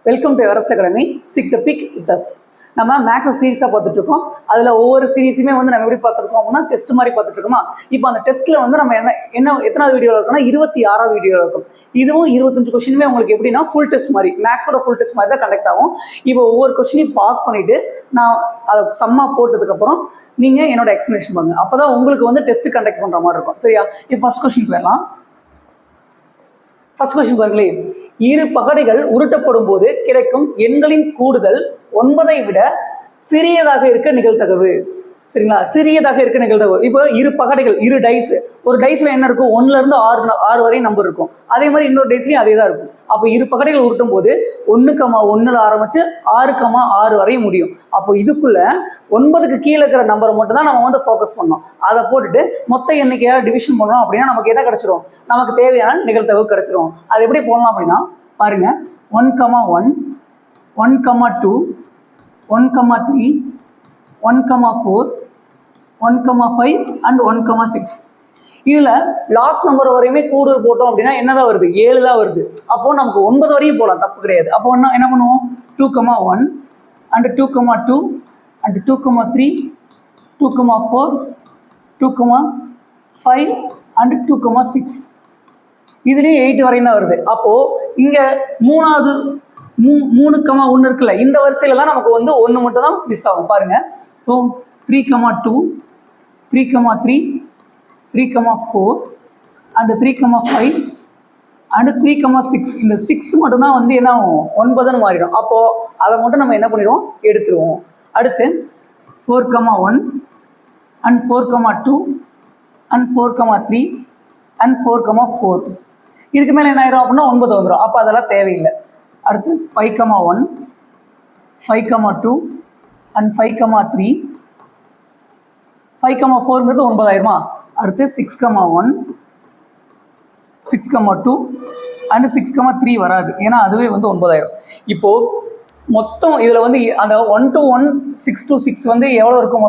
Welcome to Everest academy. Seek the peak with us. நம்ம maths சீரீஸாக பார்த்துட்டு இருக்கோம். அதில் ஒவ்வொரு சீரீஸுமே வந்து நம்ம எப்படி பார்த்துருக்கோம் அப்படின்னா டெஸ்ட் மாதிரி பார்த்துட்டு இருக்கோமா. இப்போ அந்த டெஸ்ட்டில் வந்து நம்ம என்ன எத்தனாவது வீடியோவில் இருக்கோம்னா 26வது வீடியோவில் இருக்கும். இதுவும் 25 கொஸ்டினுமே உங்களுக்கு எப்படின்னா ஃபுல் டெஸ்ட் மாதிரி, மேக்ஸோட ஃபுல் டெஸ்ட் மாதிரி தான் கண்டக்ட் ஆகும். இப்போ ஒவ்வொரு கொஸ்டினையும் பாஸ் பண்ணிவிட்டு நான் அதை சம்மா போட்டதுக்கப்புறம் நீங்கள் என்னோட எக்ஸ்ப்ளனேஷன் பண்ணுங்க. அப்போ தான் உங்களுக்கு வந்து டெஸ்ட் கண்டக்ட் பண்ணுற மாதிரி இருக்கும். சரியா? இப்போ ஃபர்ஸ்ட் கொஸ்டின் போயிடலாம். ஃபர்ஸ்ட் கொஸ்டின் பாருங்களே, இரு பகடைகள் உருட்டப்படும் போது கிடைக்கும் எண்களின் கூடுதல் 9ஐ விட சிறியதாக இருக்க நிகழ்தகவு. சரிங்களா? சிறியதாக இருக்க நிகழ்தகவு. இப்போ இரு பகடைகள், இரு டைஸ், ஒரு டைஸ்ல என்ன இருக்கும், 1ல இருந்து 6 வரை நம்பர் இருக்கும். அதே மாதிரி இன்னொரு டைஸ்லயும் அதே தான் இருக்கும். அப்போ இரு பகடைகள் உருட்டும் போது 1,1ல ஆரம்பிச்சு 6,6 வரை முடியும். அப்போ இதுக்குள்ள 9க்கு கீழே இருக்கிற நம்பரை மட்டும் தான் நம்ம வந்து ஃபோக்கஸ் பண்ணோம். அதை போட்டுட்டு மொத்த எண்ணிக்கையா டிவிஷன் பண்ணோம் அப்படின்னா நமக்கு என்ன கிடைச்சிரும், நமக்கு தேவையான நிகழ்தகவு கிடைச்சிரும். அது எப்படி போடலாம் அப்படின்னா பாருங்க, 1,1, 1,2, 1,3, 1,4, 1,5 and 1,6. இதில் லாஸ்ட் நம்பர் வரையுமே கூடுதல் போட்டோம் அப்படின்னா என்னதான் வருது, 7 தான் வருது. அப்போ நமக்கு 9 வரையும் போகலாம், தப்பு கிடையாது. அப்போ என்ன பண்ணுவோம், 2,1 and 2,2 and 2,3, 2,4, 2,5 and 2,6. இதுலேயும் 8 வரையும் தான் வருது. அப்போது இங்கே மூணாவது 3,1 இருக்குல்ல, இந்த வரிசையில தான் நமக்கு வந்து 1 மட்டும் தான் மிஸ் ஆகும். பாருங்க, ஸோ 3,2, 3,3, 3,4 and 3,5 and 3,6. இந்த 6 மட்டும் தான் வந்து என்ன ஆகும், 9ன்னு மாறிடும். அப்போ அதை மட்டும் நம்ம என்ன பண்ணிடுவோம், எடுத்துருவோம். அடுத்து 4,1 and 4,2 and 4,3 and 4,4. இதுக்கு மேலே என்ன ஆயிரும் அப்படின்னா 9 வந்துடும். அப்போ அதெல்லாம் தேவையில்லை. அடுத்து 5,1, 5,2 and 5,3, 5,4ங்கிறது 9 ஆயிருமா. அடுத்து 6,1, 6,2 and 6,3 வராது, ஏன்னா அதுவே வந்து 9 ஆயிரும். இப்போ மொத்தம் இதில் வந்து அந்த 1 to 1, 6 to 6 வந்து எவ்வளோ இருக்கும்,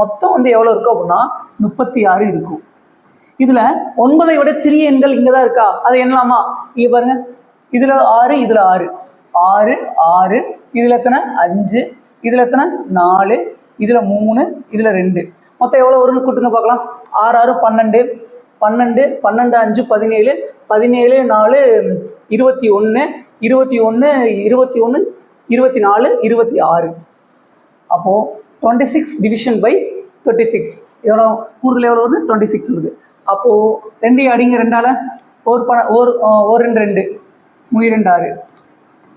மொத்தம் வந்து எவ்வளோ இருக்கும் அப்படின்னா 36 இருக்கும். இதில் 9ஐ விட சிறிய எண்கள் இங்கே தான் இருக்கா, அது என்னலாமா, இங்கே பாருங்க, இதில் 6, இதில் 6, 6, 6, இதில் எத்தனை 5, இதில் எத்தனை 4, இதில் 3, இதில் 2, மொத்தம் எவ்வளோ வரும்னு கூட்டுங்க பார்க்கலாம். 6, 6, 12, 12, 12, 5, 17, 17, 4, 21, 21, 21, 24, 26. அப்போது 26 டிவிஷன் பை 36 எவ்வளோ கூடுதல் எவ்வளோ வருது, 26 வருது. அப்போது 2 அடிங்க, 2ஆல் ஒரு 2, 2, 6,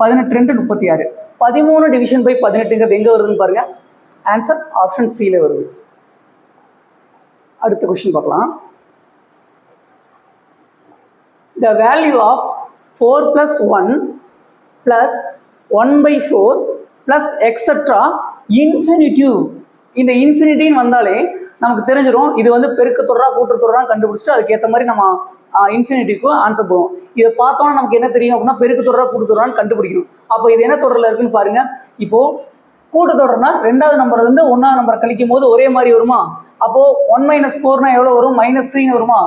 18, 2, 36. 13 டிவிஷன் பை 18ங்கிறது எங்கே வருதுன்னு பாருங்க. ஆன்சர் ஆப்ஷன் சியில் வருது. அடுத்த கொஸ்டின் பார்க்கலாம். The value of 4 plus 1 plus 1/4 plus etc. infinitive. இந்த இன்ஃபினிட்டின்னு வந்தாலே நமக்கு தெரிஞ்சிடும் இது வந்து பெருக்கு தொடரா கூட்டு தொடரான்னு கண்டுபிடிச்சிட்டு அதுக்கேற்ற மாதிரி நம்ம இன்ஃபினிட்டிக்கு ஆன்சர் போடுவோம். இதை பார்த்தோன்னா நமக்கு என்ன தெரியும் அப்படின்னா பெருக்கு தொடரா கூட்டு தொடரான்னு கண்டுபிடிக்கணும். அப்போ இது என்ன தொடரில் இருக்குன்னு பாருங்க. இப்போ கூட்டு தொடர்னா 2வது நம்பர்லேருந்து 1வது நம்பர் கழிக்கும் போது ஒரே மாதிரி வருமா. அப்போது 1 - 4னா எவ்வளோ வரும், -3ன்னு வருமா.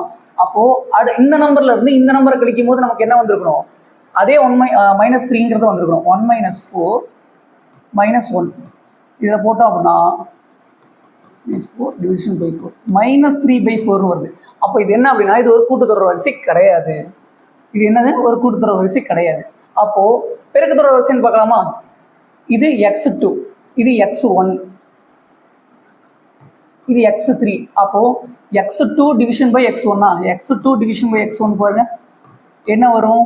அப்போது இந்த நம்பர்ல இருந்து இந்த நம்பரை கழிக்கும் போது நமக்கு என்ன வந்திருக்கணும், அதே -3ங்கிறது வந்திருக்கணும். 1 - 4 - 1 இதை போட்டோம் அப்படின்னா -4 டிவிஷன் பை 4 -3/4 வருது. அப்போ இது என்ன அப்படின்னா இது ஒரு கூட்டுத்தொடர் வரிசை கிடையாது. இது என்னது, ஒரு கூட்டுத்தொடர் வரிசை கிடையாது. அப்போது பெருக்குத்தொடர் வரிசைன்னு பார்க்கலாமா. இது x2, இது x1, இது x3. அப்போது x2 டிவிஷன் பை x1னா x2 டிவிஷன் பை x1 பாருங்க என்ன வரும்,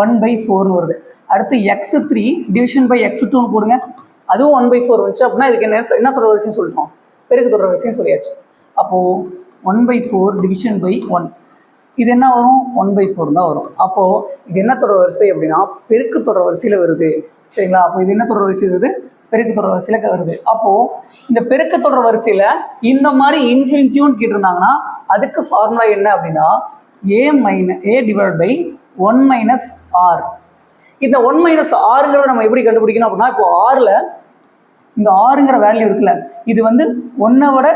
1/4 வருது. அடுத்து x3 டிவிஷன் பை x2ன்னு போடுங்க, அதுவும் 1/4 வந்துச்சு அப்படின்னா இதுக்கு என்ன தொடர் வரிசைன்னு சொல்லிட்டோம், பெருக்கு தொடர் வரிசைன்னு சொல்லியாச்சு. அப்போது 1/4 டிவிஷன் பை 1 இது என்ன வரும், 1/4 தான் வரும். அப்போது இது என்ன தொடர் வரிசை அப்படின்னா பெருக்கு தொடர் வரிசையில் வருது. சரிங்களா? அப்போ இது என்ன தொடர் வரிசை வருது, பெருக்கு தொடர் வரிசையில் வருது. அப்போது இந்த பெருக்கு தொடர் வரிசையில் இந்த மாதிரி இன்ஃபினிட்டிவ்னு கேட்டிருந்தாங்கன்னா அதுக்கு ஃபார்முலா என்ன அப்படின்னா a டிவைட் பை 1 - r. இந்த 1 - rங்கிறத நம்ம எப்படி கண்டுபிடிக்கணும் அப்படின்னா, இப்போ 6ல் இந்த 6ங்கிற வேல்யூ இருக்குல்ல, இது வந்து 1ஐ விட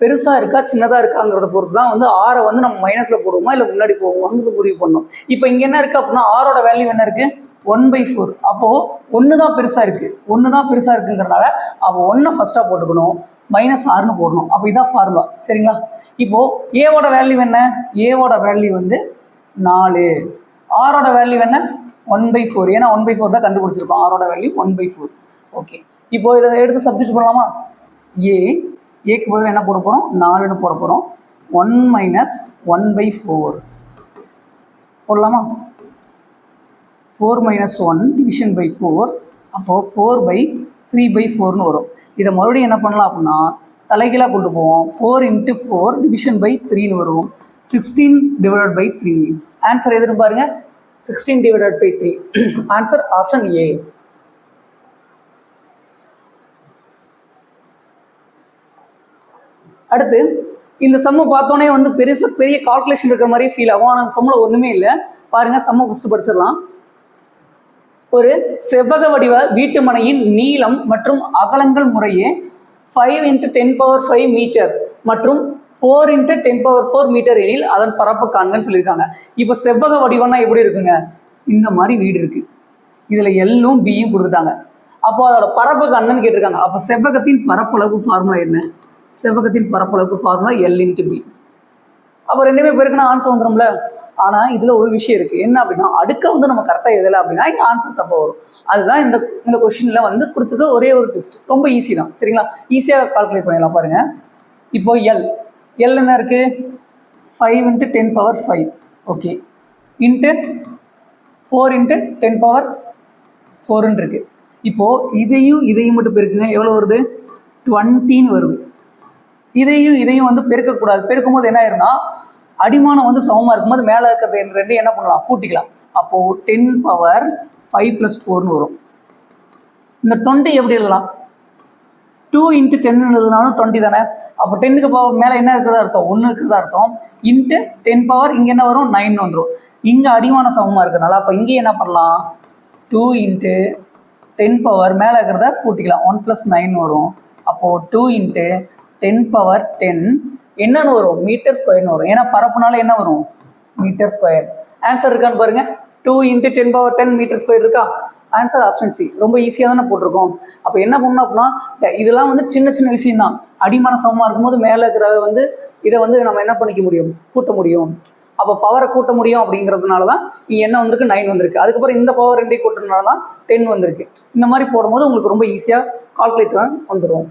பெருசாக இருக்கா சின்னதாக இருக்காங்கிறத பொறுத்து தான் வந்து 6 வந்து நம்ம மைனஸில் போடுவோமா இல்லை முன்னாடி போவோமாங்கிறது முடிவு பண்ணணும். இப்போ இங்கே என்ன இருக்குது அப்படின்னா 6ஓட வேல்யூ என்ன இருக்குது, 1/4. அப்போது 1 தான் பெருசாக இருக்குது, 1 தான் பெருசாக இருக்குங்கிறனால அப்போ 1 ஃபஸ்ட்டாக போட்டுக்கணும், -6ன்னு போடணும். அப்போ இதான் ஃபார்முலா. சரிங்களா? இப்போது ஏவோட வேல்யூ என்ன? ஏவோட வேல்யூ வந்து 4. ஆரோட வேல்யூ என்ன? 1/4. ஏன்னா 1/4 தான் கண்டுபிடிச்சிருக்கோம். ஆரோட வேல்யூ 1/4. ஓகே, இப்போது இதை எடுத்து சப்ஸ்டிட்யூட் பண்ணலாமா? ஏக்கு பதில் என்ன போட போகிறோம்? 4ன்னு போட போகிறோம். 1 - 1/4 போடலாமா? 4 - 1 டிவிஷன் பை 4. அப்போது 4/3/4ன்னு வரும். இதை மறுபடியும் என்ன பண்ணலாம் அப்படின்னா தலைகீழாக கொண்டு போவோம். 4 × 4 டிவிஷன் பை 3ன்னு வரும். 16/3. ஆன்சர் எதுன்னு பாருங்க, 16/3. Answer option A. அடுத்து இந்த சம்மை பார்த்தோன்னே வந்து பெரிய கால்குலேஷன் இருக்கிற மாதிரியே ஃபீல் ஆகும். ஆனால் அந்த சம்மில் ஒன்றுமே இல்லை. பாருங்கள், சம்மை ஃபஸ்ட்டு படிச்சிடலாம். ஒரு செவ்வக வடிவ வீட்டு மனையின் நீளம் மற்றும் அகலங்கள் முறையே 5 × 10⁵ மீட்டர் மற்றும் 4 × 10⁴ மீட்டர் எனில் அதன் பரப்பு காண்கன்னு சொல்லியிருக்காங்க. இப்போ செவ்வக வடிவம்னா எப்படி இருக்குங்க? இந்த மாதிரி வீடு இருக்குது, இதில் எல்லும் பியும் கொடுத்துட்டாங்க. அப்போ அதோட பரப்பு காண்கன்னு கேட்டிருக்காங்க. அப்போ செவ்வகத்தின் பரப்பளவு ஃபார்முலா என்ன? செவ்வகத்தின் பரப்பளவுக்கு ஃபார்முலா L × B. அப்போ ரெண்டுமே பேருக்குன்னா ஆன்சர் வந்துடும்ல. ஆனால் இதில் ஒரு விஷயம் இருக்குது. என்ன அப்படின்னா அடுக்க வந்து நம்ம கரெக்டாக எதில் அப்படின்னா இங்கே ஆன்சர் தப்பாக வரும். அதுதான் இந்த கொஷினில் வந்து கொடுத்துருக்க ஒரே ஒரு ட்விஸ்ட். ரொம்ப ஈஸி தான். சரிங்களா? ஈஸியாக கால்குலேட் பண்ணிடலாம். பாருங்கள், இப்போ எல் என்ன இருக்குது? 5 × 10⁵. ஓகே, இன்ட்டு 4 × 10⁴ இருக்குது. இப்போது இதையும் மட்டும் பெருக்குங்க. எவ்வளோ வருது? 20ன்னு வருது. இதையும் வந்து பெருக்கக்கூடாது. பெருக்கும்போது என்ன ஆயிரும்னா அடிமானம் வந்து சமமாக இருக்கும்போது மேலே இருக்கிறது ரெண்டு என்ன பண்ணலாம்? கூட்டிக்கலாம். அப்போது 10⁵ 5 + 4ன்னு வரும். இந்த 20 எப்படி எழுதலாம்? 2 × 10 எழுதுனாலும் 20 தானே. அப்போ 10க்கு மேலே என்ன இருக்கிறதா அர்த்தம்? 1 இருக்கிறதா அர்த்தம். இன்ட்டு 10⁻, இங்கே என்ன வரும்? 9 வந்துடும். இங்கே அடிமானம் சமமாக இருக்கிறதுனால அப்போ இங்கே என்ன பண்ணலாம்? 2 × 10⁻, மேலே இருக்கிறத கூட்டிக்கலாம். 1 + 9 வரும். அப்போது 2 × 10⁻10 என்னன்னு வரும்? மீட்டர் ஸ்கொயர்னு வரும். ஏன்னா பரப்புனால என்ன வரும்? Metre square. ஆன்சர் இருக்கான்னு பாருங்க. 2 × 10⁻10 மீட்டர் ஸ்கொயர் இருக்கா? Answer option C. ரொம்ப ஈஸியாக தானே போட்டிருக்கோம். அப்போ என்ன பண்ணணும் அப்படின்னா இதெல்லாம் வந்து சின்ன விஷயம் தான். அடிமான சமமாக இருக்கும்போது மேலே இருக்கிறத வந்து இதை வந்து நம்ம என்ன பண்ணிக்க முடியும்? கூட்ட முடியும். அப்போ பவரை கூட்ட முடியும் அப்படிங்கிறதுனால தான் என்ன வந்திருக்கு? 9 வந்திருக்கு. அதுக்கப்புறம் இந்த பவர் ரெண்டையும் கூட்டுறதுனால தான் 10 வந்திருக்கு. இந்த மாதிரி போடும்போது உங்களுக்கு ரொம்ப ஈஸியாக கால்குலேட்டர் வந்துடும்.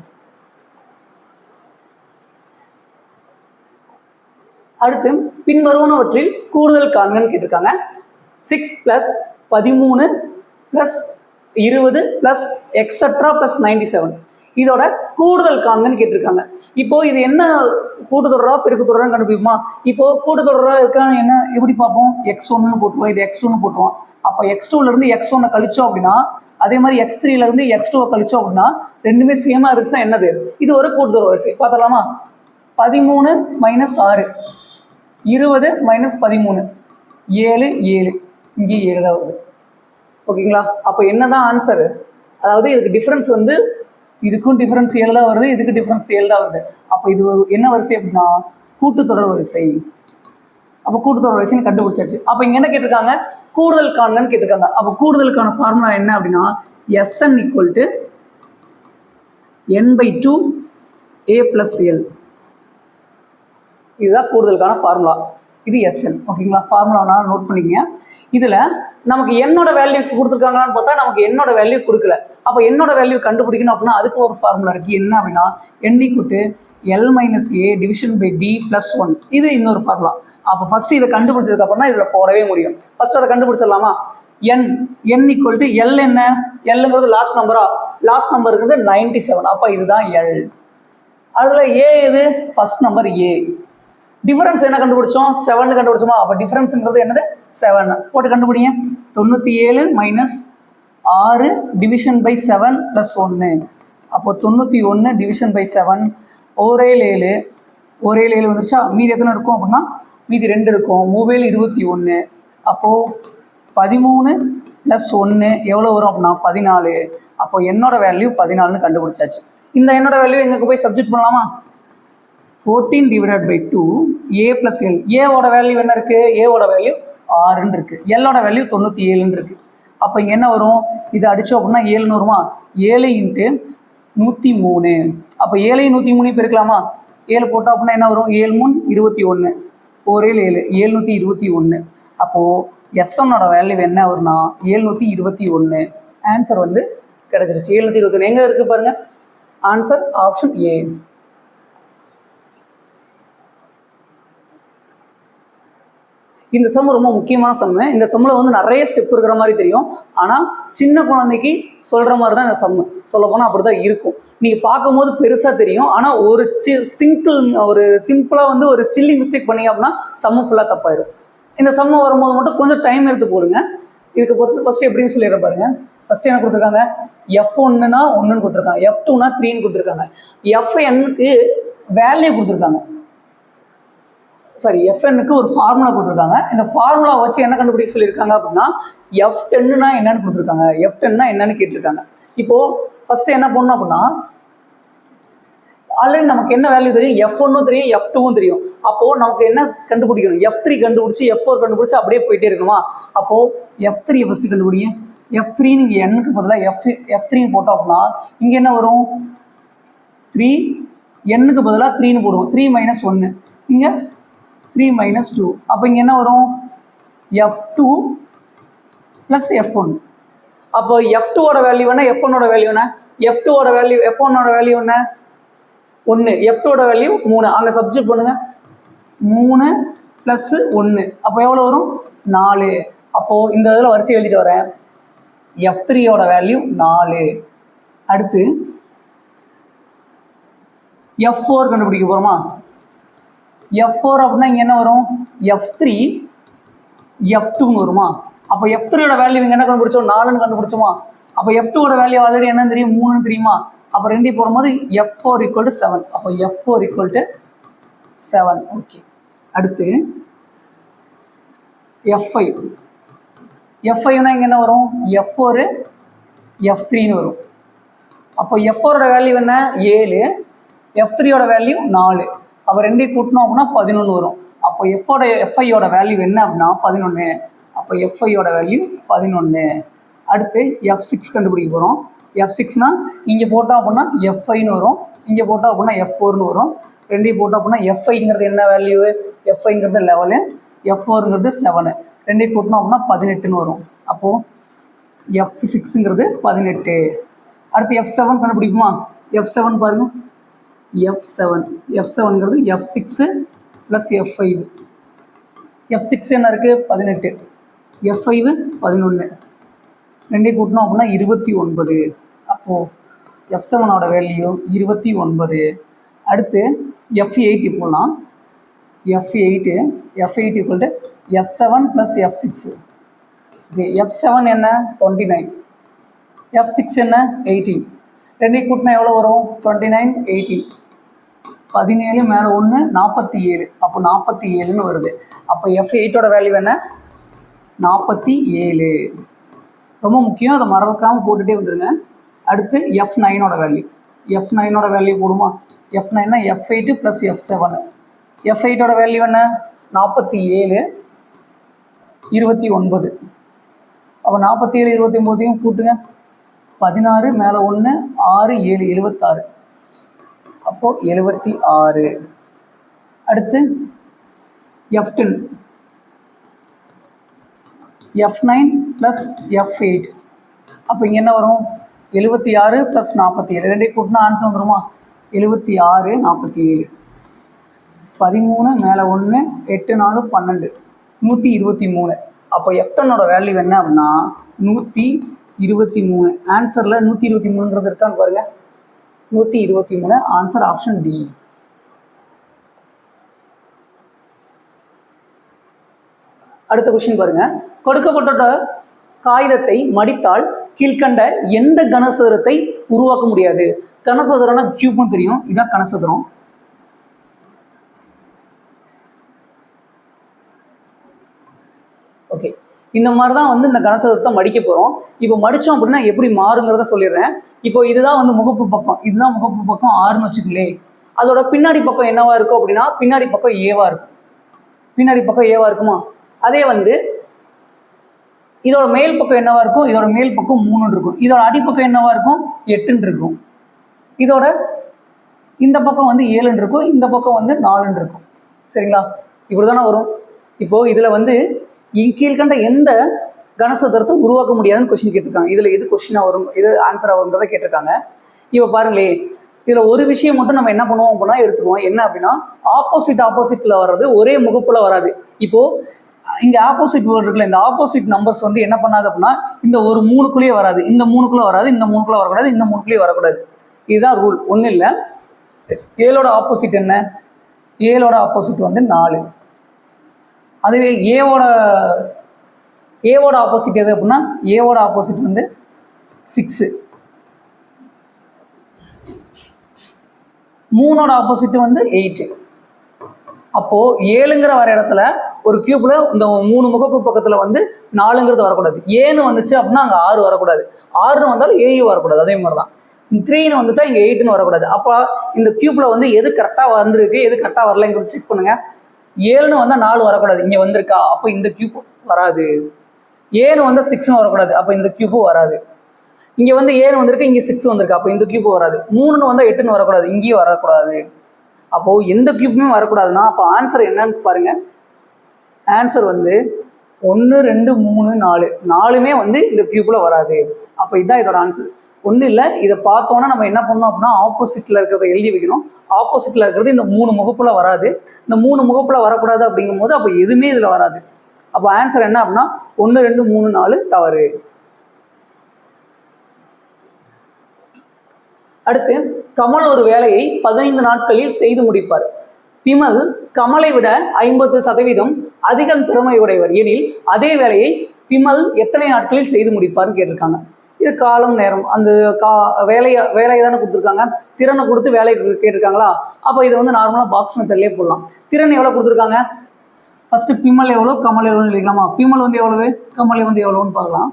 அடுத்து பின்வருவனவற்றில் கூடுதல் காண்கன்னு கேட்டிருக்காங்க. 6 + 13 + 20 + எக்ஸட்ரா + 97 இதோட கூடுதல் காண்கன்னு கேட்டிருக்காங்க. இப்போது இது என்ன கூட்டுத்தொடரா பெருக்கு தொடரான்னு கண்டுபிடிக்குமா? இப்போது கூட்டுத்தொடரா இருக்கான்னு என்ன எப்படி பார்ப்போம்? x1ன்னு போட்டுருவோம், இது x2ன்னு போட்டுருவோம். அப்போ x2லேருந்து x1 கழிச்சோம் அப்படின்னா அதே மாதிரி x3லேருந்து x2 கழிச்சோம் அப்படின்னா ரெண்டுமே சேமாக இருந்துச்சுன்னா என்னது? இது ஒரு கூட்டுத்தொடர் வரிசை. பார்த்துடலாமா? 13 - 6 20 - 13 7 7 இங்கே 7 தான் வருது. ஓகேங்களா? அப்போ என்ன தான் ஆன்சரு? அதாவது இதுக்கு டிஃப்ரென்ஸ் வந்து இதுக்கும் டிஃப்ரென்ஸ் 7 தான் வருது, இதுக்கு டிஃப்ரென்ஸ் 7 தான் வருது. அப்போ இது என்ன வரிசை அப்படின்னா கூட்டுத்தொடர் வரிசை. அப்போ கூட்டுத்தொடர் வரிசைன்னு கண்டுபிடிச்சாச்சு. அப்போ இங்கே என்ன கேட்டிருக்காங்க? கூடுதல் காண்கன்னு கேட்டிருக்காங்க. அப்போ கூடுதலுக்கான ஃபார்முலா என்ன அப்படின்னா Sn = n/2 a + l. இதுதான் கூடுதலுக்கான ஃபார்முலா. இது Sn. ஓகேங்களா? ஃபார்முலானால நோட் பண்ணிக்கங்க. இதில் நமக்கு என்னோட வேல்யூ கொடுத்துருக்காங்களான்னு பார்த்தா நமக்கு என்னோட வேல்யூ கொடுக்கல. அப்போ என்னோட வேல்யூ கண்டுபிடிக்கணும் அப்படின்னா அதுக்கு ஒரு ஃபார்முலா இருக்குது. என்ன அப்படின்னா n = L - a division by d + 1. இது இன்னொரு ஃபார்முலா. அப்போ ஃபஸ்ட்டு இதை கண்டுபிடிச்சதுக்கப்புறம் தான் இதில் போடவே முடியும். ஃபஸ்ட்டு அதை கண்டுபிடிச்சிடலாமா? n = L என்ன? Lங்கிறது லாஸ்ட் நம்பரா? லாஸ்ட் நம்பருங்கிறது 97. அப்போ இதுதான் L. அதில் a எது? First number a. டிஃபரன்ஸ் என்ன கண்டுபிடிச்சோம்? 7 கண்டுபிடிச்சோமா? அப்போ டிஃபரன்ஸுங்கிறது என்னது? 7 போட்டு கண்டுபிடிங்க. 97 - 6 டிவிஷன் பை 7 + 1. அப்போ 91 டிவிஷன் பை 7 1 7 1 7 வந்துருச்சா? மீதி எத்தனை இருக்கும் அப்படின்னா மீதி 2 இருக்கும். 3 21. அப்போது 13 + 1 எவ்வளோ வரும் அப்படின்னா 14. அப்போ என்னோட வேல்யூ 14ன்னு கண்டுபிடிச்சாச்சு. இந்த என்னோட வேல்யூ எங்கே போய் சப்ஜெக்ட் பண்ணலாமா? 14/2 a + l. ஏவோட வேல்யூ என்ன இருக்குது? ஏவோட வேல்யூ 6ன்னு இருக்குது. எல்லோட வேல்யூ 97ன்னு இருக்குது. அப்போ இங்கே என்ன வரும், இதை அடித்தோம் அப்படின்னா 7 வருமா, 7 × 103. அப்போ 7 103 பெருக்கலாமா, 7 போட்டோம் அப்படின்னா என்ன வரும், 7 3 21, 4 7 721. அப்போது S1ஓட வேல்யூ என்ன வரும்னா 721. ஆன்சர் வந்து கிடச்சிருச்சு. 721 எங்கே இருக்குது பாருங்கள், ஆன்சர் ஆப்ஷன் ஏ. இந்த சம் ரொம்ப முக்கியமான சம்மு. இந்த சம்மில் வந்து நிறைய ஸ்டெப் இருக்கிற மாதிரி தெரியும், ஆனால் சின்ன குழந்தைக்கு சொல்கிற மாதிரி தான் இந்த சம்மு. சொல்லப்போனால் அப்படி தான் இருக்கும். நீங்கள் பார்க்கும்போது பெருசாக தெரியும், ஆனால் ஒரு சிம்பிளாக வந்து ஒரு சில்லி மிஸ்டேக் பண்ணிங்க அப்படின்னா சம்மு ஃபுல்லாக தப்பாயிடும். இந்த சம்மு வரும்போது மட்டும் கொஞ்சம் டைம் எடுத்து போடுங்க. இதுக்கு ஃபஸ்ட்டு எப்படின்னு சொல்லிடுற பாருங்க. ஃபஸ்ட்டு என்ன கொடுத்துருக்காங்க, F1னா 1ன்னு கொடுத்துருக்காங்க, F2னா 3ன்னு கொடுத்துருக்காங்க, Fnக்கு வேல்யூ கொடுத்துருக்காங்க. சாரி, Fnக்கு ஒரு ஃபார்முலா கொடுத்துருக்காங்க. இந்த ஃபார்முலா வச்சு என்ன கண்டுபிடிக்க சொல்லியிருக்காங்க அப்படின்னா F10னா என்னன்னு கொடுத்துருக்காங்க, F10னா என்னன்னு கேட்டிருக்காங்க. இப்போது ஃபஸ்ட்டு என்ன பண்ணணும் அப்படின்னா, ஆல்ரெடி நமக்கு என்ன வேல்யூ தெரியும், F1ம் தெரியும், F2வும் தெரியும். அப்போது நமக்கு என்ன கண்டுபிடிக்கணும், F3 கண்டுபிடிச்சி F4 கண்டுபிடிச்சி அப்படியே போயிட்டே இருக்கணுமா. அப்போது F3 ஃபஸ்ட்டு கண்டுபிடிங்க. F3 நீங்கள் எண்ணுக்கு பதிலாக F3 போட்டோம் அப்படின்னா இங்கே என்ன வரும், 3, எண்ணுக்கு பதிலாக 3ன்னு போடுவோம், 3 - 1, இங்கே 3 - 2. அப்போ இங்கே என்ன வரும், F2 + F1. அப்போ F2ஓட வேல்யூ என்ன, F1ஓட வேல்யூ என்ன, F2ஓட வேல்யூ F1ஓட வேல்யூ என்ன 1, F2ஓட வேல்யூ 3. அங்கே சப்ஸ்டிட்யூட் பண்ணுங்கள், 3 + 1. அப்போ எவ்வளோ வரும், 4. அப்போது இந்த இதில் வரிசை எழுதிட்டு வரேன். F3ஓட வேல்யூ 4. அடுத்து F4 கண்டுபிடிக்க போகிறோமா. F4 அப்படின்னா இங்கே என்ன வரும், F3 F2ன்னு வருமா. அப்போ F3ஓட வேல்யூ இங்கே என்ன கண்டுபிடிச்சோம், 4ன்னு கண்டுபிடிச்சோமா. அப்போ F2ஓட வேல்யூ ஆல்ரெடி என்னன்னு தெரியும், 3ன்னு தெரியுமா. அப்போ 2 போடும்போது F4 = 7. அப்போ F4 = 7. ஓகே. அடுத்து F5. F5னா இங்கே என்ன வரும், F4 F3ன்னு வரும். அப்போ F4ஓட வேல்யூ என்ன, 7, F3ஓட வேல்யூ 4. அப்போ 2 கூட்டணும் அப்படின்னா 11 வரும். அப்போ F5ஓட வேல்யூ என்ன அப்படின்னா 11. அப்போ F5ஓட வேல்யூ 11. அடுத்து F6 கண்டுபிடிக்க போகிறோம். F6னா இங்கே போட்டோம் அப்படின்னா F5ன்னு வரும், இங்கே போட்டோம் அப்படின்னா F4ன்னு வரும். 2 போட்டோம் அப்படின்னா F5ங்கிறது என்ன வேல்யூ, F5ங்கிறது 11, F4ங்கிறது 7. 2 கூட்டணும் அப்படின்னா 18ன்னு வரும். அப்போது F6ங்கிறது 18. அடுத்து F7 கண்டுபிடிக்குமா. F7 பாருங்கள், F7ங்கிறது F6 + F5. F6 என்ன இருக்குது, 18, F5 11. 2 கூட்டணும் அப்படின்னா 29. அப்போது F7ஓட வேல்யூ 29. அடுத்து F8 போகலாம். F8 = F7 + F6. Okay, F7 என்ன, 29, F6 என்ன, 18. 2 கூட்டினா எவ்வளோ வரும், 29 18, 17 மேலே 1 47. அப்போ 47ன்னு வருது. அப்போ F8ஓட வேல்யூ என்ன, 47. ரொம்ப முக்கியம், அதை மறக்காமல் போட்டுகிட்டே வந்துடுங்க. அடுத்து F9ஓட வேல்யூ. F9ஓட வேல்யூ போடுமா. F9னா F8 + F7. F8ஓட வேல்யூ என்ன, 47 29. அப்போ 47 29 கூட்டுங்க, 16 மேலே 1 6 7 76. அப்போது 76. அடுத்து F10, F9 + F8. அப்போ இங்கே என்ன வரும், 76 + 47. 2 கூட்டினா ஆன்சர் வந்துடுமா, 76 47. 13 மேலே 1 8 4 12 123. அப்போ F10ஓட வேல்யூ என்ன அப்படின்னா 123. ஆன்சரில் 123ங்கிறது இருக்கான்னு பாருங்கள், 123. Answer option D. அடுத்த கொஸ்டின் பாருங்க. கொடுக்கப்பட்ட காகிதத்தை மடித்தால் கீழ்கண்ட எந்த கனசதுரத்தை உருவாக்க முடியாது. கனசதுரம்னா கியூப்னு தெரியும், இதுதான் கனசதுரம். ஓகே, இந்த மாதிரி தான் வந்து இந்த கனசதுரத்தை மடிக்க போகிறோம். இப்போ மடித்தோம் அப்படின்னா எப்படி மாறுங்கிறத சொல்லிடுறேன். இப்போ இதுதான் வந்து முகப்பு பக்கம், இதுதான் முகப்பு பக்கம் 6ன்னு வச்சுக்கலே. அதோட பின்னாடி பக்கம் என்னவா இருக்கும் அப்படின்னா பின்னாடி பக்கம் ஏவா இருக்கும். பின்னாடி பக்கம் ஏவா இருக்குமா. அதே வந்து இதோட மேல் பக்கம் என்னவா இருக்கும், இதோட மேல் பக்கம் 3 இருக்கும், இதோட அடிப்பக்கம் என்னவா இருக்கும் 8 இருக்கும், இதோட இந்த பக்கம் வந்து 7 இருக்கும், இந்த பக்கம் வந்து 4 இருக்கும். சரிங்களா, இப்படி தானே வரும். இப்போது இதில் வந்து கீழ்கண்ட எந்த கனசதுரத்தை உருவாக்க முடியாதுன்னு கொஸ்டின் கேட்டிருக்காங்க. இதில் எது கொஸ்டினாக வரும், எது ஆன்சராக வருங்கிறத கேட்டிருக்காங்க. இப்போ பாருங்களே, இதில் ஒரு விஷயம் மட்டும் நம்ம என்ன பண்ணுவோம் அப்படின்னா எடுத்துக்குவோம். என்ன அப்படின்னா ஆப்போசிட்டில் வர்றது ஒரே முகப்பில் வராது. இப்போது இங்கே ஆப்போசிட் வேர்டு இருக்குல்ல, இந்த ஆப்போசிட் நம்பர்ஸ் வந்து என்ன பண்ணாது அப்படின்னா இந்த ஒரு 3க்குள்ளேயே வராது, இந்த 3க்குள்ளே வராது, இந்த 3க்குள்ளே வரக்கூடாது, இந்த 3க்குள்ளேயே வரக்கூடாது. இதுதான் ரூல். ஒன்றும் இல்லை. 7ஓட ஆப்போசிட் என்ன, 7ஓட ஆப்போசிட் வந்து 4. அதுவே ஏவோட ஆப்போசிட் எது அப்படின்னா ஏவோட ஆப்போசிட் வந்து 6. 3ஓட ஆப்போசிட் வந்து 8. அப்போது 7ங்கிற வர இடத்துல ஒரு கியூப்ல இந்த 3 முகப்பு பக்கத்தில் வந்து 4ங்கிறது வரக்கூடாது. ஏன்னு வந்துச்சு அப்படின்னா அங்கே 6 வரக்கூடாது, 6ன்னு வந்தாலும் ஏயும் வரக்கூடாது. அதே மாதிரி தான் 3ன்னு வந்துட்டா இங்கே 8ன்னு வரக்கூடாது. அப்போ இந்த கியூப்ல வந்து எது கரெக்டாக வந்திருக்கு, எது கரெக்டாக வரலைங்கிறது செக் பண்ணுங்க. 7ன்னு வந்தால் 4 வரக்கூடாது, இங்கே வந்திருக்கா, அப்போ இந்த கியூப் வராது. ஏன்னு வந்தால் 6ன்னு வரக்கூடாது, அப்போ இந்த கியூப்பும் வராது. இங்கே வந்து 7 வந்திருக்கு, இங்கே 6 வந்திருக்கு, அப்போ இந்த கியூப் வராது. 3ன்னு வந்தால் 8ன்னு வரக்கூடாது, இங்கேயும் வரக்கூடாது. அப்போது எந்த கியூப்புமே வரக்கூடாதுன்னா அப்போ ஆன்சர் என்னன்னு பாருங்கள். ஆன்சர் வந்து 1 2 3 4 4மே வந்து இந்த கியூப்பில் வராது. அப்போ இதுதான் இதோட ஆன்சர். ஒன்றும் இல்லை, இதை பார்த்தோன்னா நம்ம என்ன பண்ணோம் அப்படின்னா ஆப்போசிட்டில் இருக்கிறத எழுதி வைக்கணும். ஆப்போசிட்டில் இருக்கிறது இந்த 3 முகப்பில் வராது. இந்த 3 முகப்பில் வரக்கூடாது அப்படிங்கும்போது அப்போ எதுவுமே இதில் வராது. அப்போ ஆன்சர் என்ன அப்படின்னா 1 2 3 4 தவறு. அடுத்து, கமல் ஒரு வேலையை 15 நாட்களில் செய்து முடிப்பார். பிமல் கமலை விட 50% அதிகம் திறமை உடையவர் எனில் அதே வேலையை பிமல் எத்தனை நாட்களில் செய்து முடிப்பார்னு கேட்டிருக்காங்க. இது காலம் நேரம் அந்த வேலையை தானே கொடுத்துருக்காங்க, திறனை கொடுத்து வேலையை கேட்டிருக்காங்களா. அப்போ இதை வந்து நார்மலாக பாக்ஸ் மெத்தட்லேயே போடலாம். திறன் எவ்வளோ கொடுத்துருக்காங்க, ஃபஸ்ட்டு பிமல் எவ்வளோ கமல் எவ்வளோன்னு எழுதிக்கலாமா. பிமல் வந்து எவ்வளவு, கமல் வந்து எவ்வளோன்னு பார்க்கலாம்.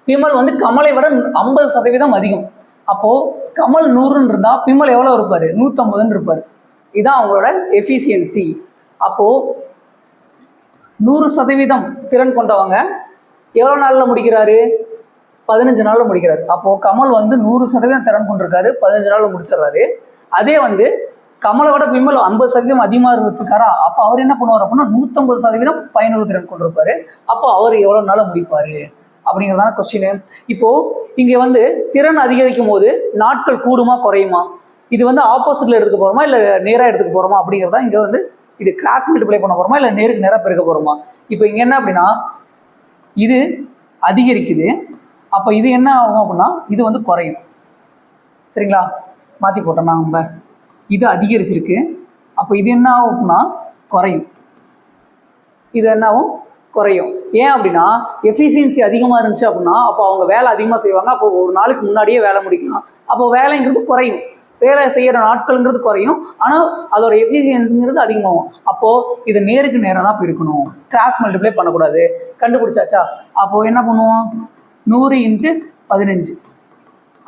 பிமல் வந்து கமலை விட 50% அதிகம். அப்போது கமல் 100ன்னு இருந்தால் பிமல் எவ்வளோ இருப்பார், 150ன்னு இருப்பார். இதுதான் அவங்களோட எஃபிஷியன்சி. அப்போது 100% திறன் கொண்டவங்க எவ்வளோ நாளில் முடிக்கிறாரு, 15 நாளில் முடிக்கிறாரு. அப்போது கமல் வந்து 100% திறன் கொண்டிருக்காரு, 15 நாளில் முடிச்சிடுறாரு. அதே வந்து கமலை விட பிமல் 50% அதிகமாக வச்சுருக்காரா, அப்போ அவர் என்ன பண்ணுவார் அப்படின்னா 150% பயனுள்ள திறன் கொண்டிருப்பார். அப்போ அவர் எவ்வளோ நாளில் முடிப்பார் அப்படிங்கிறதான கொஸ்டின். இப்போது இங்கே வந்து திறன் அதிகரிக்கும் போது நாட்கள் கூடுமா குறையுமா, இது வந்து ஆப்போசிட்டில் எடுத்துக்க போகிறோமா இல்லை நேராக எடுத்துக்க போகிறோமா அப்படிங்கிறதா இங்கே வந்து இது கிராஸ் மல்டிப்ளை பண்ண போகிறோமா இல்லை நேருக்கு நேராக பெருக்க போகிறோமா. இப்போ இங்கே என்ன அப்படின்னா இது அதிகரிக்குது, அப்போ இது என்ன ஆகும் அப்படின்னா இது வந்து குறையும். சரிங்களா, மாற்றி போட்டோம்னா நம்ம இது அதிகரிச்சிருக்கு, அப்போ இது என்ன ஆகும் அப்படின்னா குறையும், இது என்னாகும் குறையும். ஏன் அப்படின்னா எஃபிஷியன்சி அதிகமாக இருந்துச்சு அப்படின்னா அப்போ அவங்க வேலை அதிகமாக செய்வாங்க, அப்போ ஒரு நாளுக்கு முன்னாடியே வேலை முடிக்கலாம், அப்போ வேலைங்கிறது குறையும், வேலை செய்கிற நாட்கள்ங்கிறது குறையும், ஆனால் அதோட எஃபிஷியன்சிங்கிறது அதிகமாகும். அப்போது இதை நேருக்கு நேரம் தான் பிரிக்கணும், கிராஸ் மல்டிப்ளை பண்ணக்கூடாது. கண்டுபிடிச்சாச்சா, அப்போது என்ன பண்ணுவோம், 100 × 15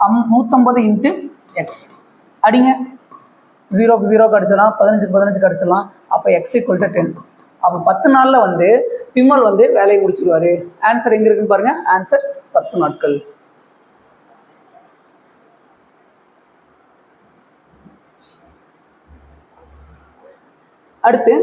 150 × x அடிங்க, 0க்கு 0 கிடச்சிடலாம், 15க்கு 15 கிடச்சிடலாம். அப்போ x = 10. அப்போ 10 நாளில் வந்து பிமல் வந்து வேலையை முடிச்சிடுவார். ஆன்சர் எங்கே இருக்குன்னு பாருங்கள், ஆன்சர் 10 நாட்கள். அடுத்து,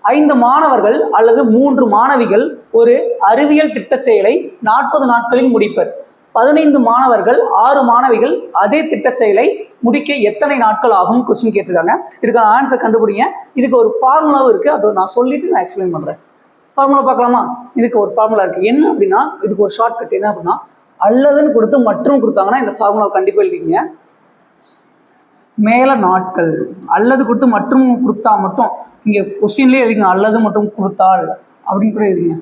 5 மாணவர்கள் அல்லது 3 மாணவிகள் ஒரு அறிவியல் திட்டச் செயலை 40 நாட்களில் முடிப்பர். 15 மாணவர்கள் 6 மாணவிகள் அதே திட்டச் செயலை முடிக்க எத்தனை நாட்கள் ஆகும் கொஸ்டின் கேட்டிருக்காங்க. இதுக்கான ஆன்சர் கண்டுபிடிங்க. இதுக்கு ஒரு ஃபார்முலாவும் இருக்குது, அதை நான் சொல்லிட்டு நான் எக்ஸ்பிளைன் பண்ணுறேன். ஃபார்முலா பார்க்கலாமா. இதுக்கு ஒரு ஃபார்முலா இருக்குது. என்ன அப்படின்னா இதுக்கு ஒரு ஷார்ட்கட் என்ன அப்படின்னா அல்லதுன்னு கொடுத்து மற்றும் கொடுத்தாங்கன்னா இந்த ஃபார்முலா கண்டிப்பாக எழுதிங்க. மேலே நாட்கள் அல்லது கொடுத்து மற்றும் கொடுத்தா மட்டும் இங்கே கொஸ்டின்லேயே எழுதிங்க, அல்லது மட்டும் கொடுத்தால் அப்படின்னு கூட எழுதிங்க.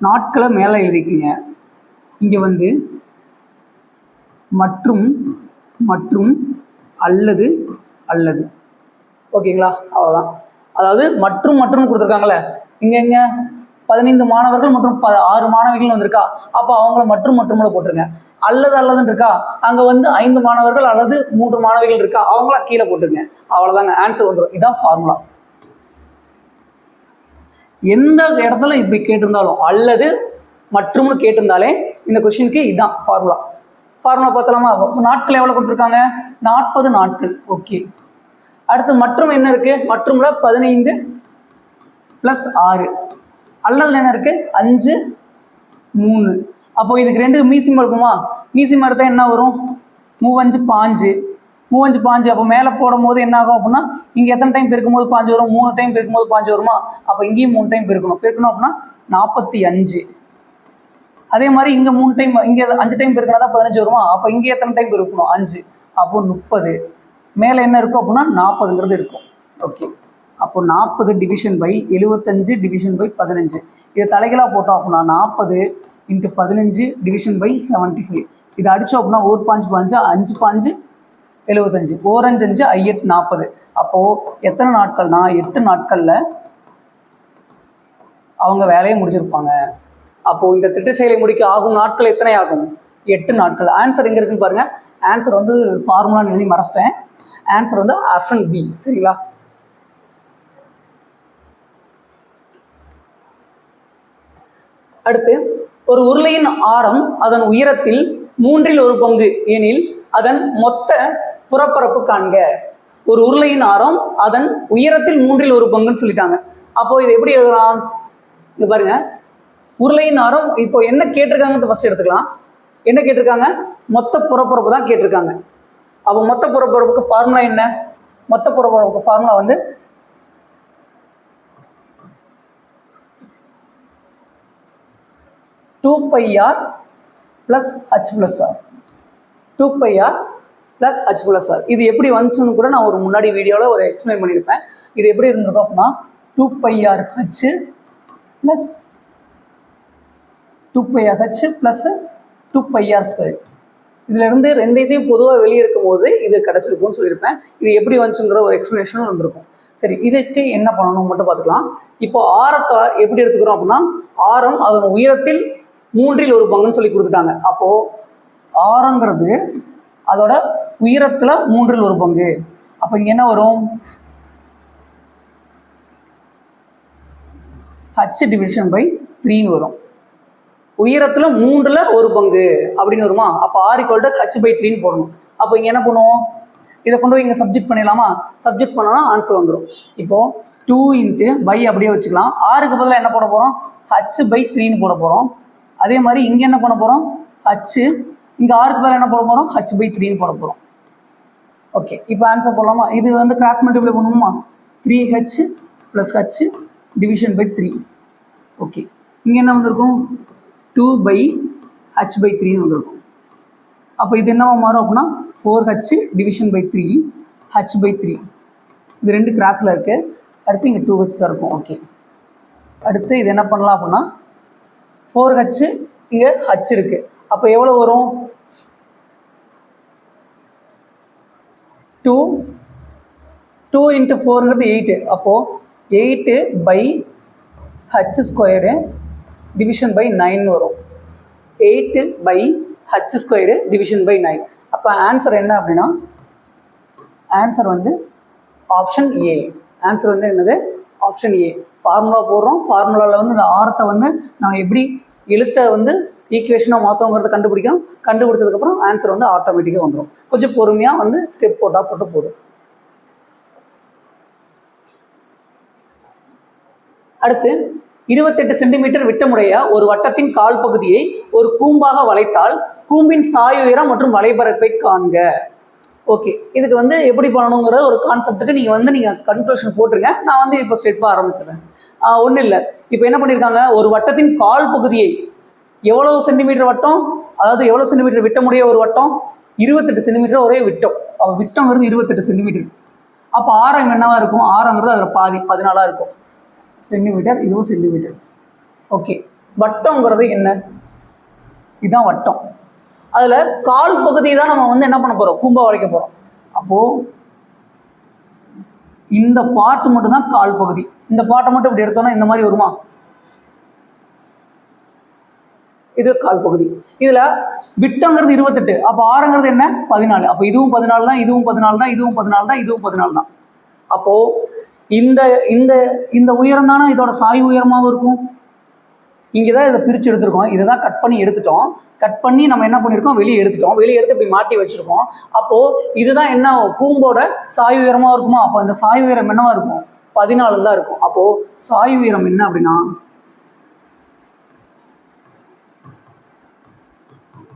நாட்களை மேலே எழுதிக்கிங்க. இங்கே வந்து மற்றும் அல்லது ஓகேங்களா, அவ்வளோதான். அதாவது மற்றும் கொடுத்துருக்காங்களே இங்கே 15 மாணவர்கள் மற்றும் 6 மாணவிகள் வந்திருக்கா, அப்போ அவங்கள மற்றும்ல போட்டுருங்க. அல்லதுன்னு இருக்கா, அங்கே வந்து 5 மாணவர்கள் அல்லது 3 மாணவிகள் இருக்கா, அவங்கள கீழே போட்டுருங்க. அவ்வளோதாங்க, ஆன்சர் வந்துடும். இதான் ஃபார்முலா. எந்த இடத்துல இப்படி கேட்டிருந்தாலும் அல்லது மற்றும்னு கேட்டிருந்தாலே இந்த கொஸ்டினுக்கு இதுதான் ஃபார்முலா. ஃபார்முலா பார்த்தலாமா? நாட்கள் எவ்வளோ கொடுத்துருக்காங்க? 40 நாட்கள். ஓகே, அடுத்து மற்றும் என்ன இருக்கு? மற்றும்ல 15 + 6. அல்லது என்ன இருக்கு? 5 3. அப்போ இதுக்கு 2 மீசிமா இருக்குமா? மீசிமா எடுத்தால் என்ன வரும்? 3 5 5 5. அப்போ மேலே போடும் போது என்ன ஆகும் அப்படின்னா, இங்கே எத்தனை டைம் பெருக்கும்போது 5 வரும்? 3 டைம் பெருக்கும்போது 5 வருமா? அப்போ இங்கேயும் 3 டைம் பெருக்கணும் அப்படின்னா 45. அதே மாதிரி இங்கே 3 டைம், இங்கே 5 டைம் பெருக்கினா தான் 15 வருமா? அப்போ இங்கே எத்தனை டைம் பெருக்கணும்? 5. அப்போ 30. மேலே என்ன இருக்கும் அப்படின்னா 40ங்கிறது இருக்கும். ஓகே, அப்போ 40 டிவிஷன் பை 75 டிவிஷன் பை 15. இதை தலைகளாக போட்டோம் அப்படின்னா 40 × 15 டிவிஷன் பை 75. இதை அடித்தோம் அப்படின்னா 1 5 5 5 5 75, 4 5 5 8 40. அப்போது எத்தனை நாட்கள்னா 8 நாட்களில் அவங்க வேலையை முடிச்சிருப்பாங்க. அப்போது இந்த திட்ட செயலை முடிக்க ஆகும் நாட்கள் எத்தனை ஆகும்? 8 நாட்கள். ஆன்சர் எங்கே இருக்குன்னு பாருங்கள். ஆன்சர் வந்து ஃபார்முலான்னு எழுதி மறைச்சிட்டேன். ஆன்சர் வந்து ஆப்ஷன் பி. சரிங்களா? அடுத்து, ஒரு உருளையின் ஆரம் அதன் உயரத்தில் 1/3 பங்கு எனில் அதன் மொத்த புறப்பரப்பு காண்க. ஒரு உருளையின் ஆரம் அதன் உயரத்தில் 1/3 பங்குன்னு சொல்லிட்டாங்க. அப்போ இது எப்படி எழுதலாம்? இங்க பாருங்க, உருளையின் ஆரம் இப்போ என்ன கேட்டிருக்காங்க ஃபர்ஸ்ட் எடுத்துக்கலாம். என்ன கேட்டிருக்காங்க? மொத்த புறப்பரப்பு தான் கேட்டிருக்காங்க. அப்போ மொத்த புறப்பரப்புக்கு ஃபார்முலா என்ன? மொத்த புறப்பரப்புக்கு ஃபார்முலா வந்து 2πr + h+r. 2πr + h+r. இது எப்படி வந்துச்சுன்னு கூட நான் ஒரு முன்னாடி வீடியோவில் ஒரு எக்ஸ்பிளைன் பண்ணியிருப்பேன். இது எப்படி இருந்திருக்கும் அப்படின்னா 2πrh + 2πr². இதில் இருந்து ரெண்டையும் பொதுவாக வெளியே இருக்கும் போது இது கிடச்சிருக்கும்னு சொல்லியிருப்பேன். இது எப்படி வந்துச்சுங்கிற ஒரு எக்ஸ்ப்ளனேஷனும் வந்திருக்கும். சரி, இதுக்கு என்ன பண்ணணும் மட்டும் பார்த்துக்கலாம். இப்போ ஆரத்தை எப்படி எடுத்துக்கிறோம் அப்படின்னா, ஆரம் அதன் உயரத்தில் 1/3 பங்குன்னு சொல்லி கொடுத்துட்டாங்க. அப்போது ஆரங்கிறது அதோட உயரத்தில் 1/3 பங்கு. அப்போ இங்கே என்ன வரும்? h டிவிஷன் பை 3ன்னு வரும். உயரத்தில் 1/3 பங்கு அப்படின்னு வருமா? அப்போ r = h/3ன்னு போடணும். அப்போ இங்கே என்ன பண்ணுவோம்? இதை கொண்டு போய் இங்கே சப்ஜெக்ட் பண்ணிடலாமா? சப்ஜெக்ட் பண்ணோன்னா ஆன்சர் வந்துடும். இப்போது 2 × பை அப்படியே வச்சுக்கலாம். ஆருக்கு பதிலாக என்ன போட போகிறோம்? h/3ன்னு போட போகிறோம். அதே மாதிரி இங்கே என்ன பண்ண போகிறோம்? h. இங்கே ஆருக்கு பதிலாக என்ன போட போகிறோம்? h/3ன்னு போட போகிறோம். ஓகே, இப்போ ஆன்சர் போடலாமா? இது வந்து கிராஸ் மல்டிப்ளை பண்ணுவோமா? 3h + h division by 3. Okay, இங்கே என்ன வந்திருக்கும்? 2/h/3ன்னு வந்திருக்கும். அப்போ இது என்னவா மாறும் அப்படின்னா 4h டிவிஷன் பை 3 h/3. இது 2 கிராஸில் இருக்குது. அடுத்து இங்கே 2h தான் இருக்கும். ஓகே, அடுத்து இது என்ன பண்ணலாம் அப்படின்னா 4h இங்கே h இருக்குது. அப்போ எவ்வளோ வரும்? 2 × 4ங்கிறது 8. அப்போது 8/h² டிவிஷன் பை 9 வரும். 8/h² division by 9. அப்போ ஆன்சர் என்ன அப்படின்னா, ஆன்சர் வந்து ஆப்ஷன் ஏ. ஆன்சர் வந்து என்னது? Option A. ஃபார்முலா போடுறோம். ஃபார்முலாவில் வந்து இந்த ஆரத்தை வந்து நம்ம எப்படி எழுத்தை வந்து ஈக்குவேஷனாக மாற்றோங்கிறத கண்டுபிடிக்கணும். கண்டுபிடிச்சதுக்கப்புறம் ஆன்சர் வந்து ஆட்டோமேட்டிக்காக வந்துடும். கொஞ்சம் பொறுமையாக வந்து ஸ்டெப் போட்டு போதும். அடுத்து, 28 சென்டிமீட்டர் விட்டமுடைய ஒரு வட்டத்தின் கால் பகுதியை ஒரு கூம்பாக வளைத்தால் கூம்பின் சாய் உயரம் மற்றும் வளைபரப்பை காண்க. ஓகே, இதுக்கு வந்து எப்படி பண்ணணுங்கிற ஒரு கான்செப்ட்டுக்கு நீங்கள் கன்க்ளூஷன் போட்டுருங்க. நான் வந்து இப்போ ஸ்டெப்பாக ஆரம்பிச்சிடுறேன். ஒன்றும் இல்லை, இப்போ என்ன பண்ணியிருக்காங்க? ஒரு வட்டத்தின் கால் பகுதியை எவ்வளவு சென்டிமீட்டர் வட்டம், அதாவது எவ்வளோ சென்டிமீட்டர் விட்டமுடைய ஒரு வட்டம்? 28 சென்டிமீட்டர் ஒரே விட்டம். அப்போ விட்டங்கிறது 28 சென்டிமீட்டர். அப்போ ஆரம் என்னவா இருக்கும்? ஆரங்கிறது அதில் பாதி 14 இருக்கும் சென்டிமீட்டர். இதுவும் சென்டிமீட்டர். ஓகே, வட்டங்கிறது என்ன? இதுதான் வட்டம். அதில் கால் பகுதி தான் நம்ம வந்து என்ன பண்ண போகிறோம்? கூம்பா வளைக்க போகிறோம். அப்போது இந்த பார்ட் மட்டும் தான் கால் பகுதி. இந்த பார்ட்டை மட்டும் இப்படி எடுத்தோம்னா இந்த மாதிரி வருமா? இது கால் பகுதி. இதில் விட்டங்கிறது 28, அப்போ ஆறுங்கிறது என்ன 14, அப்போ இதுவும் 14 தான், இதுவும் 14 தான், இதுவும் 14 தான், இதுவும் 14 தான். அப்போது இந்த இந்த இந்த உயரம் தானே இதோட சாய்வு உயரமாகவும் இருக்கும். இங்கே தான் இதை பிரித்து எடுத்துருக்கோம், இதை தான் கட் பண்ணி எடுத்துட்டோம். கட் பண்ணி நம்ம என்ன பண்ணியிருக்கோம், வெளியே எடுத்துட்டோம். வெளியே எடுத்து இப்படி மாட்டி வச்சுருக்கோம். அப்போது இதுதான் என்ன கூம்போட சாய்வு உயரமாக இருக்குமா? அப்போ அந்த சாய்வு உயரம் என்னவா இருக்கும்? 14 தான் இருக்கும். அப்போது சாய்வு உயரம் என்ன அப்படின்னா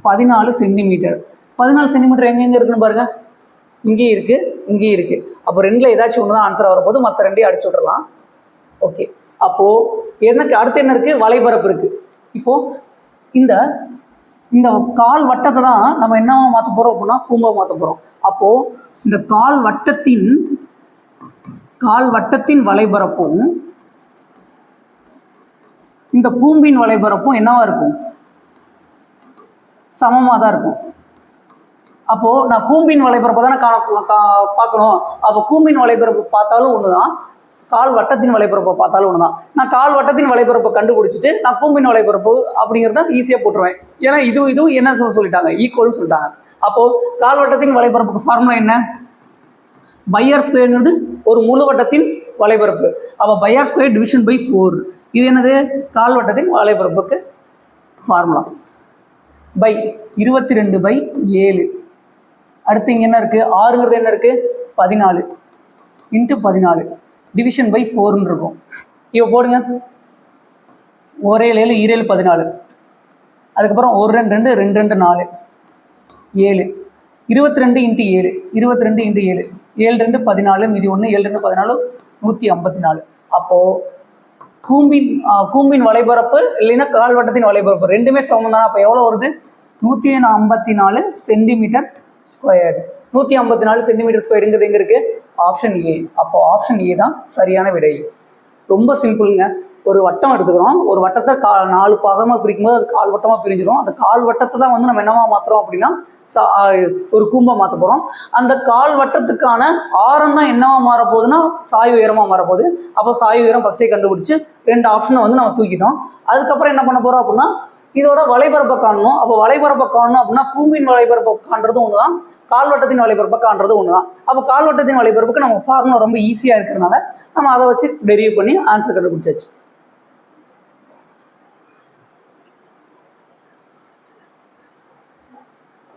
14 சென்டிமீட்டர். 14 சென்டிமீட்டர் எங்கெங்கே இருக்குன்னு பாருங்க. இங்கேயும் இருக்குது, இங்கேயும் இருக்குது. அப்போ ரெண்டில் ஏதாச்சும் ஒன்று தான் ஆன்சர் வரப்போது, மற்ற ரெண்டையும் அடிச்சு விட்றலாம். ஓகே, அப்போது எனக்கு அடுத்து என்ன இருக்குது? வலைபரப்பு இருக்குது. இப்போது இந்த இந்த கால் வட்டத்தை தான் நம்ம என்னவா மாற்ற போகிறோம் அப்படின்னா கூம்பாக மாற்ற போகிறோம். அப்போது இந்த கால் வட்டத்தின் வலைபரப்பும் இந்த கூம்பின் வலைபரப்பும் என்னவா இருக்கும்? சமமாக தான் இருக்கும். அப்போது நான் கூம்பின் வலைபரப்பை தானே பார்க்கணும். அப்போ கூம்பின் வலைபரப்பு பார்த்தாலும் ஒன்று தான், கால் வட்டத்தின் வலைபரப்பை பார்த்தாலும் ஒன்று தான். நான் கால் வட்டத்தின் வலைபரப்பை கண்டுபிடிச்சிட்டு நான் கூம்பின் வலைபரப்பு அப்படிங்கிறத ஈஸியாக போட்டுருவேன். ஏன்னா இதுவும் என்ன சொல்லிட்டாங்க, ஈக்குவல்னு சொல்லிட்டாங்க. அப்போது கால் வட்டத்தின் வலைபரப்புக்கு ஃபார்முலா என்ன? பைஆர் ஸ்கொயர்ங்கிறது ஒரு முழு வட்டத்தின் வலைபரப்பு. அப்போ பைஆர் ஸ்கொயர் டிவிஷன் பை 4. இது என்னது? கால் வட்டத்தின் வலைபரப்புக்கு ஃபார்முலா. பை 22/7. அடுத்து இங்கே என்ன இருக்குது? 6ங்கிறது என்ன இருக்குது? 14 × 14 டிவிஷன் பை 4ன்னு இருக்கும். இப்போ போடுங்க, 1 7 7 14. அதுக்கப்புறம் 1 2 2 2 2 4 7. 22 × 7 22 × 7 7 2 14 மீதி 1 7 2 14 154. அப்போது கூம்பின் வலைபரப்பு இல்லைன்னா கால் வட்டத்தின் வலைபரப்பு ரெண்டுமே சமம் தானே. அப்போ எவ்வளோ வருது? 154 சென்டிமீட்டர் ஸ்கொயர்டு. 154 சென்டிமீட்டர் ஸ்கொயருங்கிறது எங்கே இருக்குது? Option A. அப்போ ஆப்ஷன் ஏ தான் சரியான விடை. ரொம்ப சிம்பிளுங்க. ஒரு வட்டம் எடுத்துக்கிறோம், ஒரு வட்டத்தை 4 பாகமாக பிரிக்கும்போது அது கால் வட்டமாக பிரிஞ்சிடும். அந்த கால் வட்டத்தை தான் வந்து நம்ம என்னவா மாற்றுறோம் அப்படின்னா ஒரு கூம்பை மாற்ற போகிறோம். அந்த கால் வட்டத்துக்கான ஆரம் தான் என்னவா மாறப்போகுதுன்னா சாய்வு உயரமாக மாறப்போகுது. அப்போ சாய்வு உயரம் ஃபஸ்ட்டே கண்டுபிடிச்சி 2 ஆப்ஷனை வந்து நம்ம தூக்கிட்டோம். அதுக்கப்புறம் என்ன பண்ண போகிறோம் அப்படின்னா இதோட வலைபரப்பை காணணும். அப்போ வலைபரப்பை காணணும் அப்படின்னா கூம்பின் வலைபரப்பை காண்றது ஒன்று தான், கால்வட்டத்தின் வலைபரப்பை காண்றது ஒன்று தான். அப்போ கால்வட்டத்தின் வலைபரப்புக்கு நம்ம ஃபார்முலா ரொம்ப ஈஸியாக இருக்கிறதுனால நம்ம அதை வச்சு டெரிவ் பண்ணி ஆன்சர் கண்டுபிடிச்சாச்சு.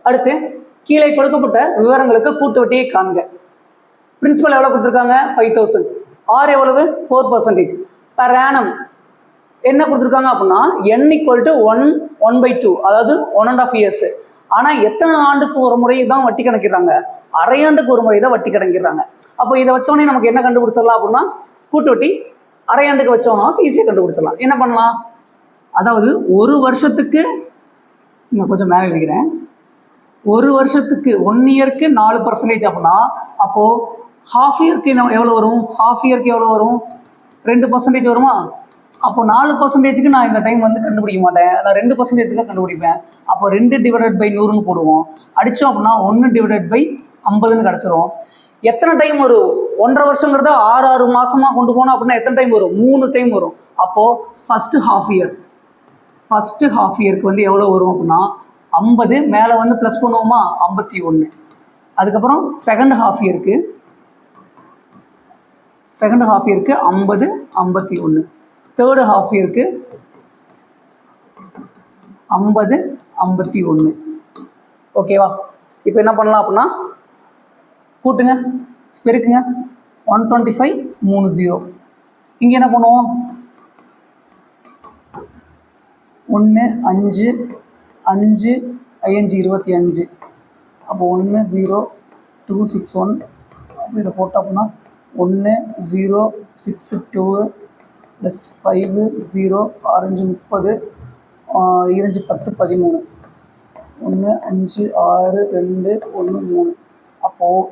அடுத்து கீழே கொடுக்கப்பட்ட விவரங்களுக்கு கூட்டு வட்டியை காண்க. பிரின்சிபல் எவ்வளோ கொடுத்துருக்காங்க? 5000. ஆர் எவ்வளவு? 4%. பர் ஆனம் என்ன கொடுத்துருக்காங்க அப்படின்னா n = 1/2, அதாவது 1.5 years. ஆனால் எத்தனை ஆண்டுக்கு ஒரு முறை தான் வட்டி கணக்கிடுறாங்க? அரையாண்டுக்கு ஒரு முறை தான் வட்டி கணக்கிடுறாங்க. அப்போ இதை வச்சோடனே நமக்கு என்ன கண்டுபிடிச்சிடலாம் அப்படின்னா கூட்டு வட்டி அரையாண்டுக்கு வச்சோம்னா ஈஸியாக கண்டுபிடிச்சிடலாம். என்ன பண்ணலாம்? அதாவது ஒரு வருஷத்துக்கு, இன்னும் கொஞ்சம் மேலே எழுதிக்கிறேன், ஒரு வருஷத்துக்கு 1 இயருக்கு 4% அப்படின்னா அப்போது ஹாஃப் இயருக்கு எவ்வளோ வரும்? ஹாஃப் இயருக்கு எவ்வளோ வரும்? 2% வருமா? அப்போ 4%க்கு நான் இந்த டைம் வந்து கண்டுபிடிக்க மாட்டேன், நான் 2% தான் கண்டுபிடிப்பேன். அப்போ 2/100ன்னு போடுவோம். அடித்தோம் அப்படின்னா 1/50ன்னு கிடச்சிரும். எத்தனை டைம் வரும்? 1.5 வருஷங்கிறத 6 மாதமாக கொண்டு போனோம் அப்படின்னா எத்தனை டைம் வரும்? 3 டைம் வரும். அப்போது ஃபஸ்ட்டு ஹாஃப் இயருக்கு வந்து எவ்வளோ வரும் அப்படின்னா 50, மேலே வந்து ப்ளஸ் பண்ணுவோமா 51. அதுக்கப்புறம் செகண்ட் ஹாஃப் இயருக்கு 50 51. தேர்டு ஹாஃப் இயருக்கு 50 51. ஓகேவா? இப்போ என்ன பண்ணலாம் அப்படின்னா கூட்டுங்க, பெருக்குங்க. 125 30. இங்கே என்ன பண்ணுவோம்? 1 5 5 5 25. அப்போ 1 0 2 6 1. அப்போ இதை போட்டோம் அப்படின்னா 1 0 6 2 + 5 0 6 30 2 10 13. 1 5 6 2 1 3. அப்போது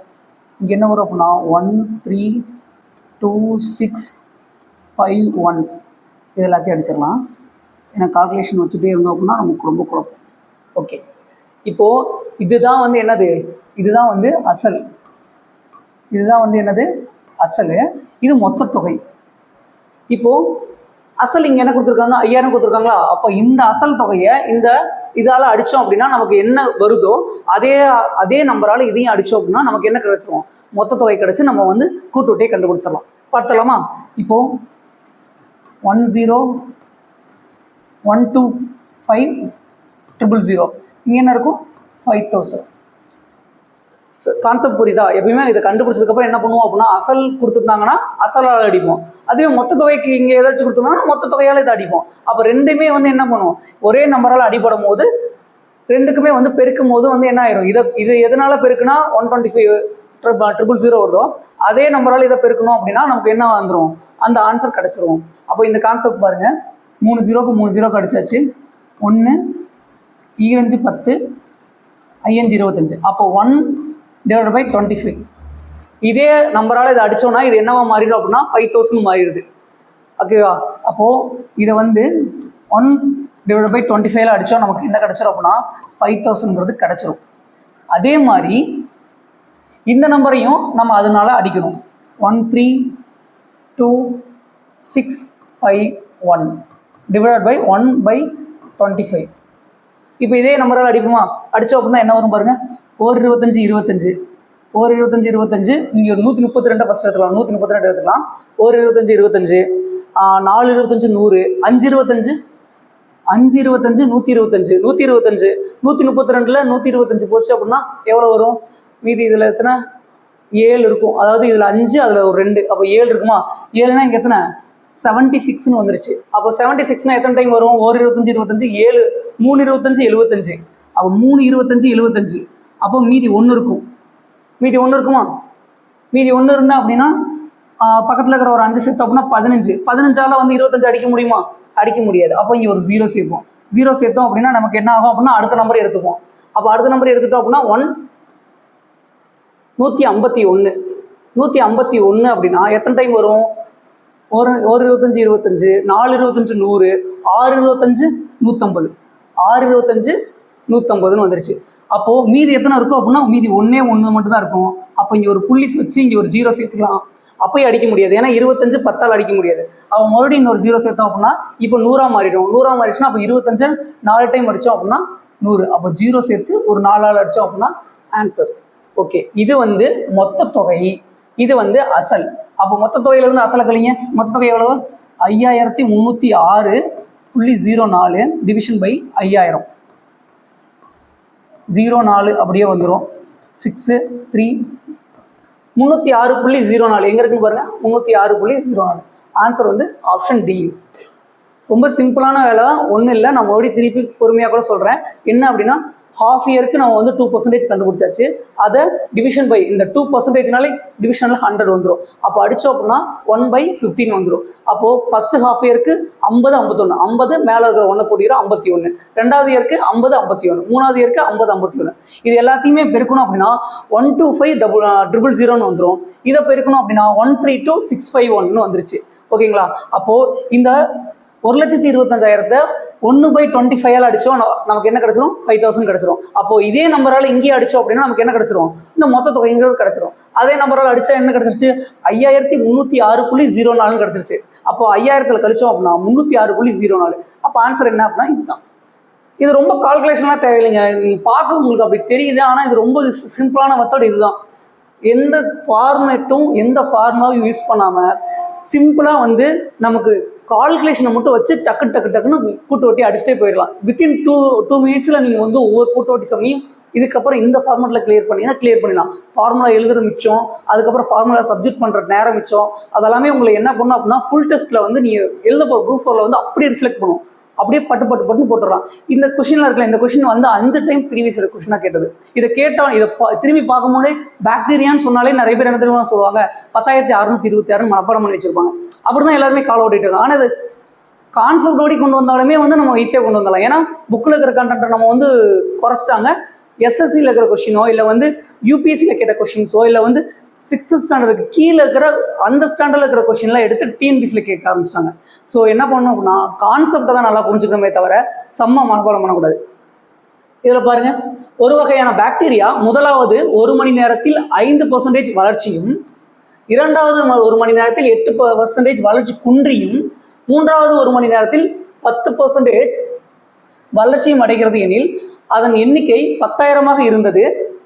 இங்கே என்ன வரும் அப்படின்னா 1 3 2 6 5 1. இது எல்லாத்தையும் அடிச்சிடலாம். ஏன்னா கால்குலேஷன் வச்சுட்டே இருந்தோம் அப்படின்னா நமக்கு ரொம்ப குழப்பம். ஓகே, இப்போது இதுதான் வந்து என்னது? இதுதான் வந்து அசல். இதுதான் வந்து என்னது? அசல். இது மொத்த தொகை. இப்போது அசல் இங்கே என்ன கொடுத்துருக்காங்க 5000 கொடுத்துருக்காங்களா, அப்போ இந்த அசல் தொகையை இந்த இதால் அடித்தோம் அப்படின்னா நமக்கு என்ன வருதோ அதே நம்பரால் இதையும் அடித்தோம் அப்படின்னா நமக்கு என்ன கிடைச்சிரும், மொத்த தொகை கிடைச்சி நம்ம வந்து கூட்டுவட்டியை கண்டுபிடிச்சிடலாம். பார்த்தலாமா? இப்போது 1012500 இங்கே என்ன இருக்கும் 5000. கான்செப்ட் புரியுதா? எப்பயுமே இதை கண்டுபிடிச்சதுக்கப்புறம் என்ன பண்ணுவோம் அப்படின்னா அசல் கொடுத்துருந்தாங்கன்னா அசலால் அடிப்போம், அதுவே மொத்த தொகைக்கு இங்கே ஏதாச்சும் கொடுத்துருந்தாங்கன்னா மொத்த தொகையால் இதை அடிப்போம். அப்போ ரெண்டுமே வந்து என்ன பண்ணுவோம், ஒரே நம்பரால் அடிபடும் போது ரெண்டுக்குமே வந்து பெருக்கும் போது வந்து என்ன ஆயிரும், இது எதனால பெருக்குன்னா 125,000 வருதோ அதே நம்பரால் இதை பெருக்கணும் அப்படின்னா நமக்கு என்ன வந்துடும், அந்த ஆன்சர் கிடச்சிரும். அப்போ இந்த கான்செப்ட் பாருங்கள், 3 0க்கு 3 0 கிடச்சாச்சு. 1 5 10 5 25. அப்போ 1/25. இதே நம்பரால் இதை அடித்தோன்னா இது என்னவா மாறிடும் அப்படின்னா 5000 மாறிடுது. ஓகேவா? அப்போது இதை வந்து 1/25 அடித்தோம் நமக்கு என்ன கிடச்சிரும் அப்படின்னா 5000ங்கிறது கிடச்சிரும். அதே மாதிரி இந்த நம்பரையும் நம்ம அதனால அடிக்கணும். 132,651 டிவைட் பை 1/25. இப்போ இதே நம்பரால் அடிப்போமா? அடித்தோம் அப்படின்னா என்ன வரும் பாருங்கள், 1 25 25 நீங்கள் ஒரு 132 ஃபஸ்ட் எடுத்துக்கலாம், 132 எடுத்துக்கலாம். 1 25 25 4 25 100 5 25 5 25 125 125 132ல் 125 போச்சு அப்படின்னா எவ்வளோ வரும், மீதி இதில் எத்தனை 7 இருக்கும், அதாவது இதில் 5 அதில் ஒரு 2, அப்போ 7 இருக்குமா, 7னா இங்கே எத்தனை 76ன்னு வந்துருச்சு. அப்போ 76னா எத்தனை டைம் வரும், 1 25 25 7 3 25 75, அப்போ 3 25 75, அப்போ மீதி 1 இருக்கும். மீதி 1 இருக்குமா, மீதி 1 இருந்தால் அப்படின்னா பக்கத்தில் இருக்கிற ஒரு 5 சேர்த்தோம் அப்படின்னா 15. 15ஆல் வந்து 25 அடிக்க முடியுமா, அடிக்க முடியாது. அப்போ இங்கே ஒரு 0 சேர்ப்போம். 0 சேர்த்தோம் அப்படின்னா நமக்கு என்ன ஆகும் அப்படின்னா அடுத்த நம்பர் எடுத்துப்போம். அப்போ அடுத்த நம்பர் எடுத்துட்டோம் அப்படின்னா 151 151 அப்படின்னா எத்தனை டைம் வரும், 1 25 25 4 25 100 6 25 150 6 25 150ன்னு வந்துருச்சு. அப்போது மீதி எத்தனை இருக்கும் அப்படின்னா மீதி 1 மட்டும் தான் இருக்கும். அப்போ இங்கே ஒரு புள்ளி வச்சு இங்கே ஒரு 0 சேர்த்துக்கலாம். அப்போயே அடிக்க முடியாது, ஏன்னா 25 10ஆல் அடிக்க முடியாது. அவன் மறுபடியும் இன்னொரு 0 சேர்த்தோம் அப்படின்னா இப்போ 100ஆக மாறிடும். 100ஆக மாறிடுச்சுன்னா அப்போ 25 4 டைம் அடித்தோம் அப்படின்னா 100. அப்போ 0 சேர்த்து ஒரு 4ஆல் அடித்தோம் அப்படின்னா ஆன்சர். ஓகே, இது வந்து மொத்த தொகை, இது வந்து அசல். அப்போ மொத்த தொகையிலேருந்து அசலை கழிங்க. மொத்த தொகை எவ்வளவு, 5306.04 டிவிஷன் பை 5000. 04 அப்படியே வந்துடும். 6 3 306.04 எங்கே இருக்குன்னு பாருங்கள், 306.04. ஆன்சர் வந்து ஆப்ஷன் டி. ரொம்ப சிம்பிளான வேலை தான், ஒன்றும் இல்லை. நான் மறுபடியும் திருப்பி பொறுமையாக கூட சொல்கிறேன். என்ன அப்படின்னா ஹாஃப் இயருக்கு நம்ம வந்து 2% கண்டுபிடிச்சாச்சு. அதை டிவிஷன் பை இந்த 2%னாலே டிவிஷனில் 100 வந்துடும். அப்போ அடித்தோம் அப்படின்னா 1/15 வந்துடும். அப்போது ஃபஸ்ட்டு ஹாஃப் இயருக்கு 50 51 50 மேலே இருக்கிற 1 கூட்டிடும் 51. ரெண்டாவது இயருக்கு 50 51, மூணாவது இயருக்கு 50 51. இது எல்லாத்தையுமே பெருக்கணும் அப்படின்னா 125,000 வந்துடும். இதை பெருக்கணும் அப்படின்னா 132,651 வந்துருச்சு. ஓகேங்களா? அப்போது இந்த 1,25,000 1/25 அடித்தோம் நமக்கு என்ன கிடச்சிரும், 5000 கிடச்சிரும். அப்போது இதே நம்பரால் இங்கேயே அடித்தோம் அப்படின்னா நமக்கு என்ன கிடச்சிரும், இந்த மொத்த தொகைங்கிறது கிடச்சிரும். அதே நம்பரால் அடித்தா என்ன கிடச்சிருச்சு, 5306.04 கிடச்சிருச்சு. அப்போ 5000 கழிச்சோம் அப்படின்னா 306.04. அப்போ ஆன்சர் என்ன அப்படின்னா இதுதான். இது ரொம்ப கால்குலேஷன்லாம் தேவையில்லைங்க, நீங்கள் பார்க்க உங்களுக்கு அப்படி தெரியுது. ஆனால் இது ரொம்ப சிம்பிளான மெத்தட் இதுதான். எந்த ஃபார்மேட்டும் எந்த ஃபார்முலாவும் யூஸ் பண்ணாமல் சிம்பிளாக வந்து நமக்கு கால்குலேஷனை மட்டும் வச்சு டக்குன்னு கூட்டு வட்டி அடிச்சுட்டே போயிடலாம். வித்தின் 2 மினிட்ஸில் நீங்கள் வந்து ஒவ்வொரு கூட்டு வட்டி சமயம் இதுக்கப்புறம் இந்த ஃபார்மேட்டில் கிளியர் பண்ணிடலாம். ஃபார்முலா எழுதுகிற மிச்சம், அதுக்கப்புறம் ஃபார்முலா சப்ஜெக்ட் பண்ணுற நேரம் மிச்சம், அதெல்லாமே உங்களை என்ன பண்ணணும் அப்படின்னா ஃபுல் டெஸ்ட்டில் வந்து நீங்கள் எழுத போகிற குரூப் 4ல் வந்து அப்படியே ரிஃப்ளெக்ட் பண்ணும். அப்படியே பட்டுன்னு போட்டுடலாம். இந்த கொஸ்டினில் இருக்கல, இந்த கொஸ்டின் வந்து 5 டைம் ப்ரீவியஸ் கொஸ்டினாக கேட்டது. இதை கேட்டால் இதை திரும்பி பார்க்கும்போதே பாக்டீரியான்னு சொன்னாலே நிறைய பேர் என்ன தெரியுமா சொல்லுவாங்க, 10,626 மனப்பாடம் பண்ணி வச்சிருப்பாங்க. அப்படி தான் எல்லாருமே கால் ஓட்டிட்டு இருக்காங்க. ஆனால் இது கான்செப்ட் ஓடி கொண்டு வந்தாலுமே வந்து நம்ம ஈஸியாக கொண்டு வந்துடலாம். ஏன்னா புக்கில் இருக்கிற கண்டென்ட்டை நம்ம வந்து குறைச்சிட்டாங்க. எஸ்எஸ்சியில் இருக்கிற கொஸ்டினோ இல்லை வந்து யூபிஎஸ்சியில் கேட்ட கொஸ்டின்ஸோ இல்லை வந்து 6th ஸ்டாண்டர்டுக்கு கீழே இருக்கிற அந்த ஸ்டாண்டர்டில் இருக்கிற கொஸ்டின்லாம் எடுத்து டிஎன்பிசியில் கேட்க ஆரம்பிச்சிட்டாங்க. ஸோ என்ன பண்ணணும் அப்படின்னா கான்செப்டை தான் நல்லா புரிஞ்சுக்கணுமே தவிர செம்ம மனப்பாடம் பண்ணக்கூடாது. இதில் பாருங்கள், ஒரு வகையான பாக்டீரியா முதலாவது 1 மணி நேரத்தில் 5% வளர்ச்சியும், இரண்டாவது 1 மணி நேரத்தில் 8% வளர்ச்சி குன்றியும், மூன்றாவது ஒரு மணி நேரத்தில் 10% வளர்ச்சியும் அடைகிறது எனில் அதன் எண்ணிக்கை 10,000 இருந்தது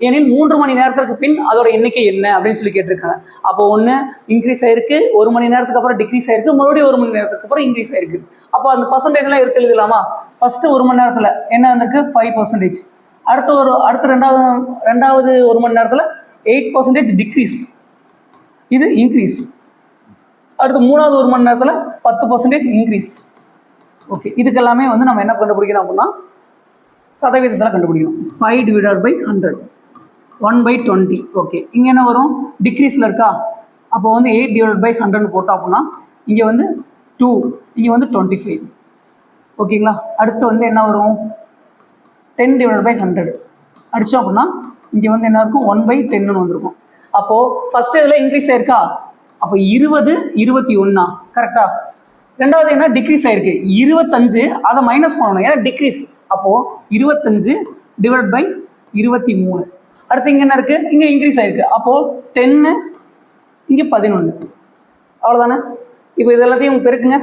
எனில் 3 மணி நேரத்திற்கு பின் அதோட எண்ணிக்கை என்ன அப்படின்னு சொல்லி கேட்டிருக்காங்க. அப்போ ஒன்று இன்க்ரீஸ் ஆயிருக்கு, ஒரு மணி நேரத்துக்கு அப்புறம் டிக்ரீஸ் ஆயிருக்கு, மறுபடியும் ஒரு மணி நேரத்துக்கு அப்புறம் இன்க்ரீஸ் ஆயிருக்கு. அப்போ அந்த பர்சன்டேஜ்லாம் எடுத்து எழுதலாமா? ஃபர்ஸ்ட் ஒரு மணி நேரத்தில் என்ன வந்திருக்கு? 5%. அடுத்து ரெண்டாவது ஒரு மணி நேரத்தில் 8% டிக்ரீஸ், இது இன்க்ரீஸ். அடுத்து மூணாவது ஒரு மணி நேரத்தில் 10% இன்க்ரீஸ். ஓகே, இதுக்கெல்லாமே வந்து நம்ம என்ன கண்டுபிடிக்கணும் அப்படின்னா சதவீதத்தில் கண்டுபிடிக்கணும். 5 divided by 100, 1/20. ஓகே, இங்கே என்ன வரும்? டிக்ரீஸில் இருக்கா? அப்போ வந்து 8 divided by 100 போட்டோம் அப்படின்னா இங்கே வந்து 2, இங்கே வந்து 25. ஓகேங்களா? அடுத்து வந்து என்ன வரும்? 10 divided by 100 அடித்தோம் அப்படின்னா இங்கே வந்து என்ன இருக்கும்? 1/10 வந்திருக்கும். அப்போது ஃபஸ்ட்டு இதில் இன்க்ரீஸ் ஆயிருக்கா? அப்போ 20, 21 கரெக்டாக? ரெண்டாவது என்ன? டிக்ரீஸ் ஆயிருக்கு 25, அதை மைனஸ் பண்ணணும், ஏன்னா டிக்ரீஸ். அப்போது 25 divided by 23. அடுத்து இங்கே என்ன இருக்குது? இங்கே இன்க்ரீஸ் ஆயிருக்கு. அப்போது 10, இங்கே 11. அவ்வளோதானே? இப்போ இது எல்லாத்தையும் பெருக்குங்க,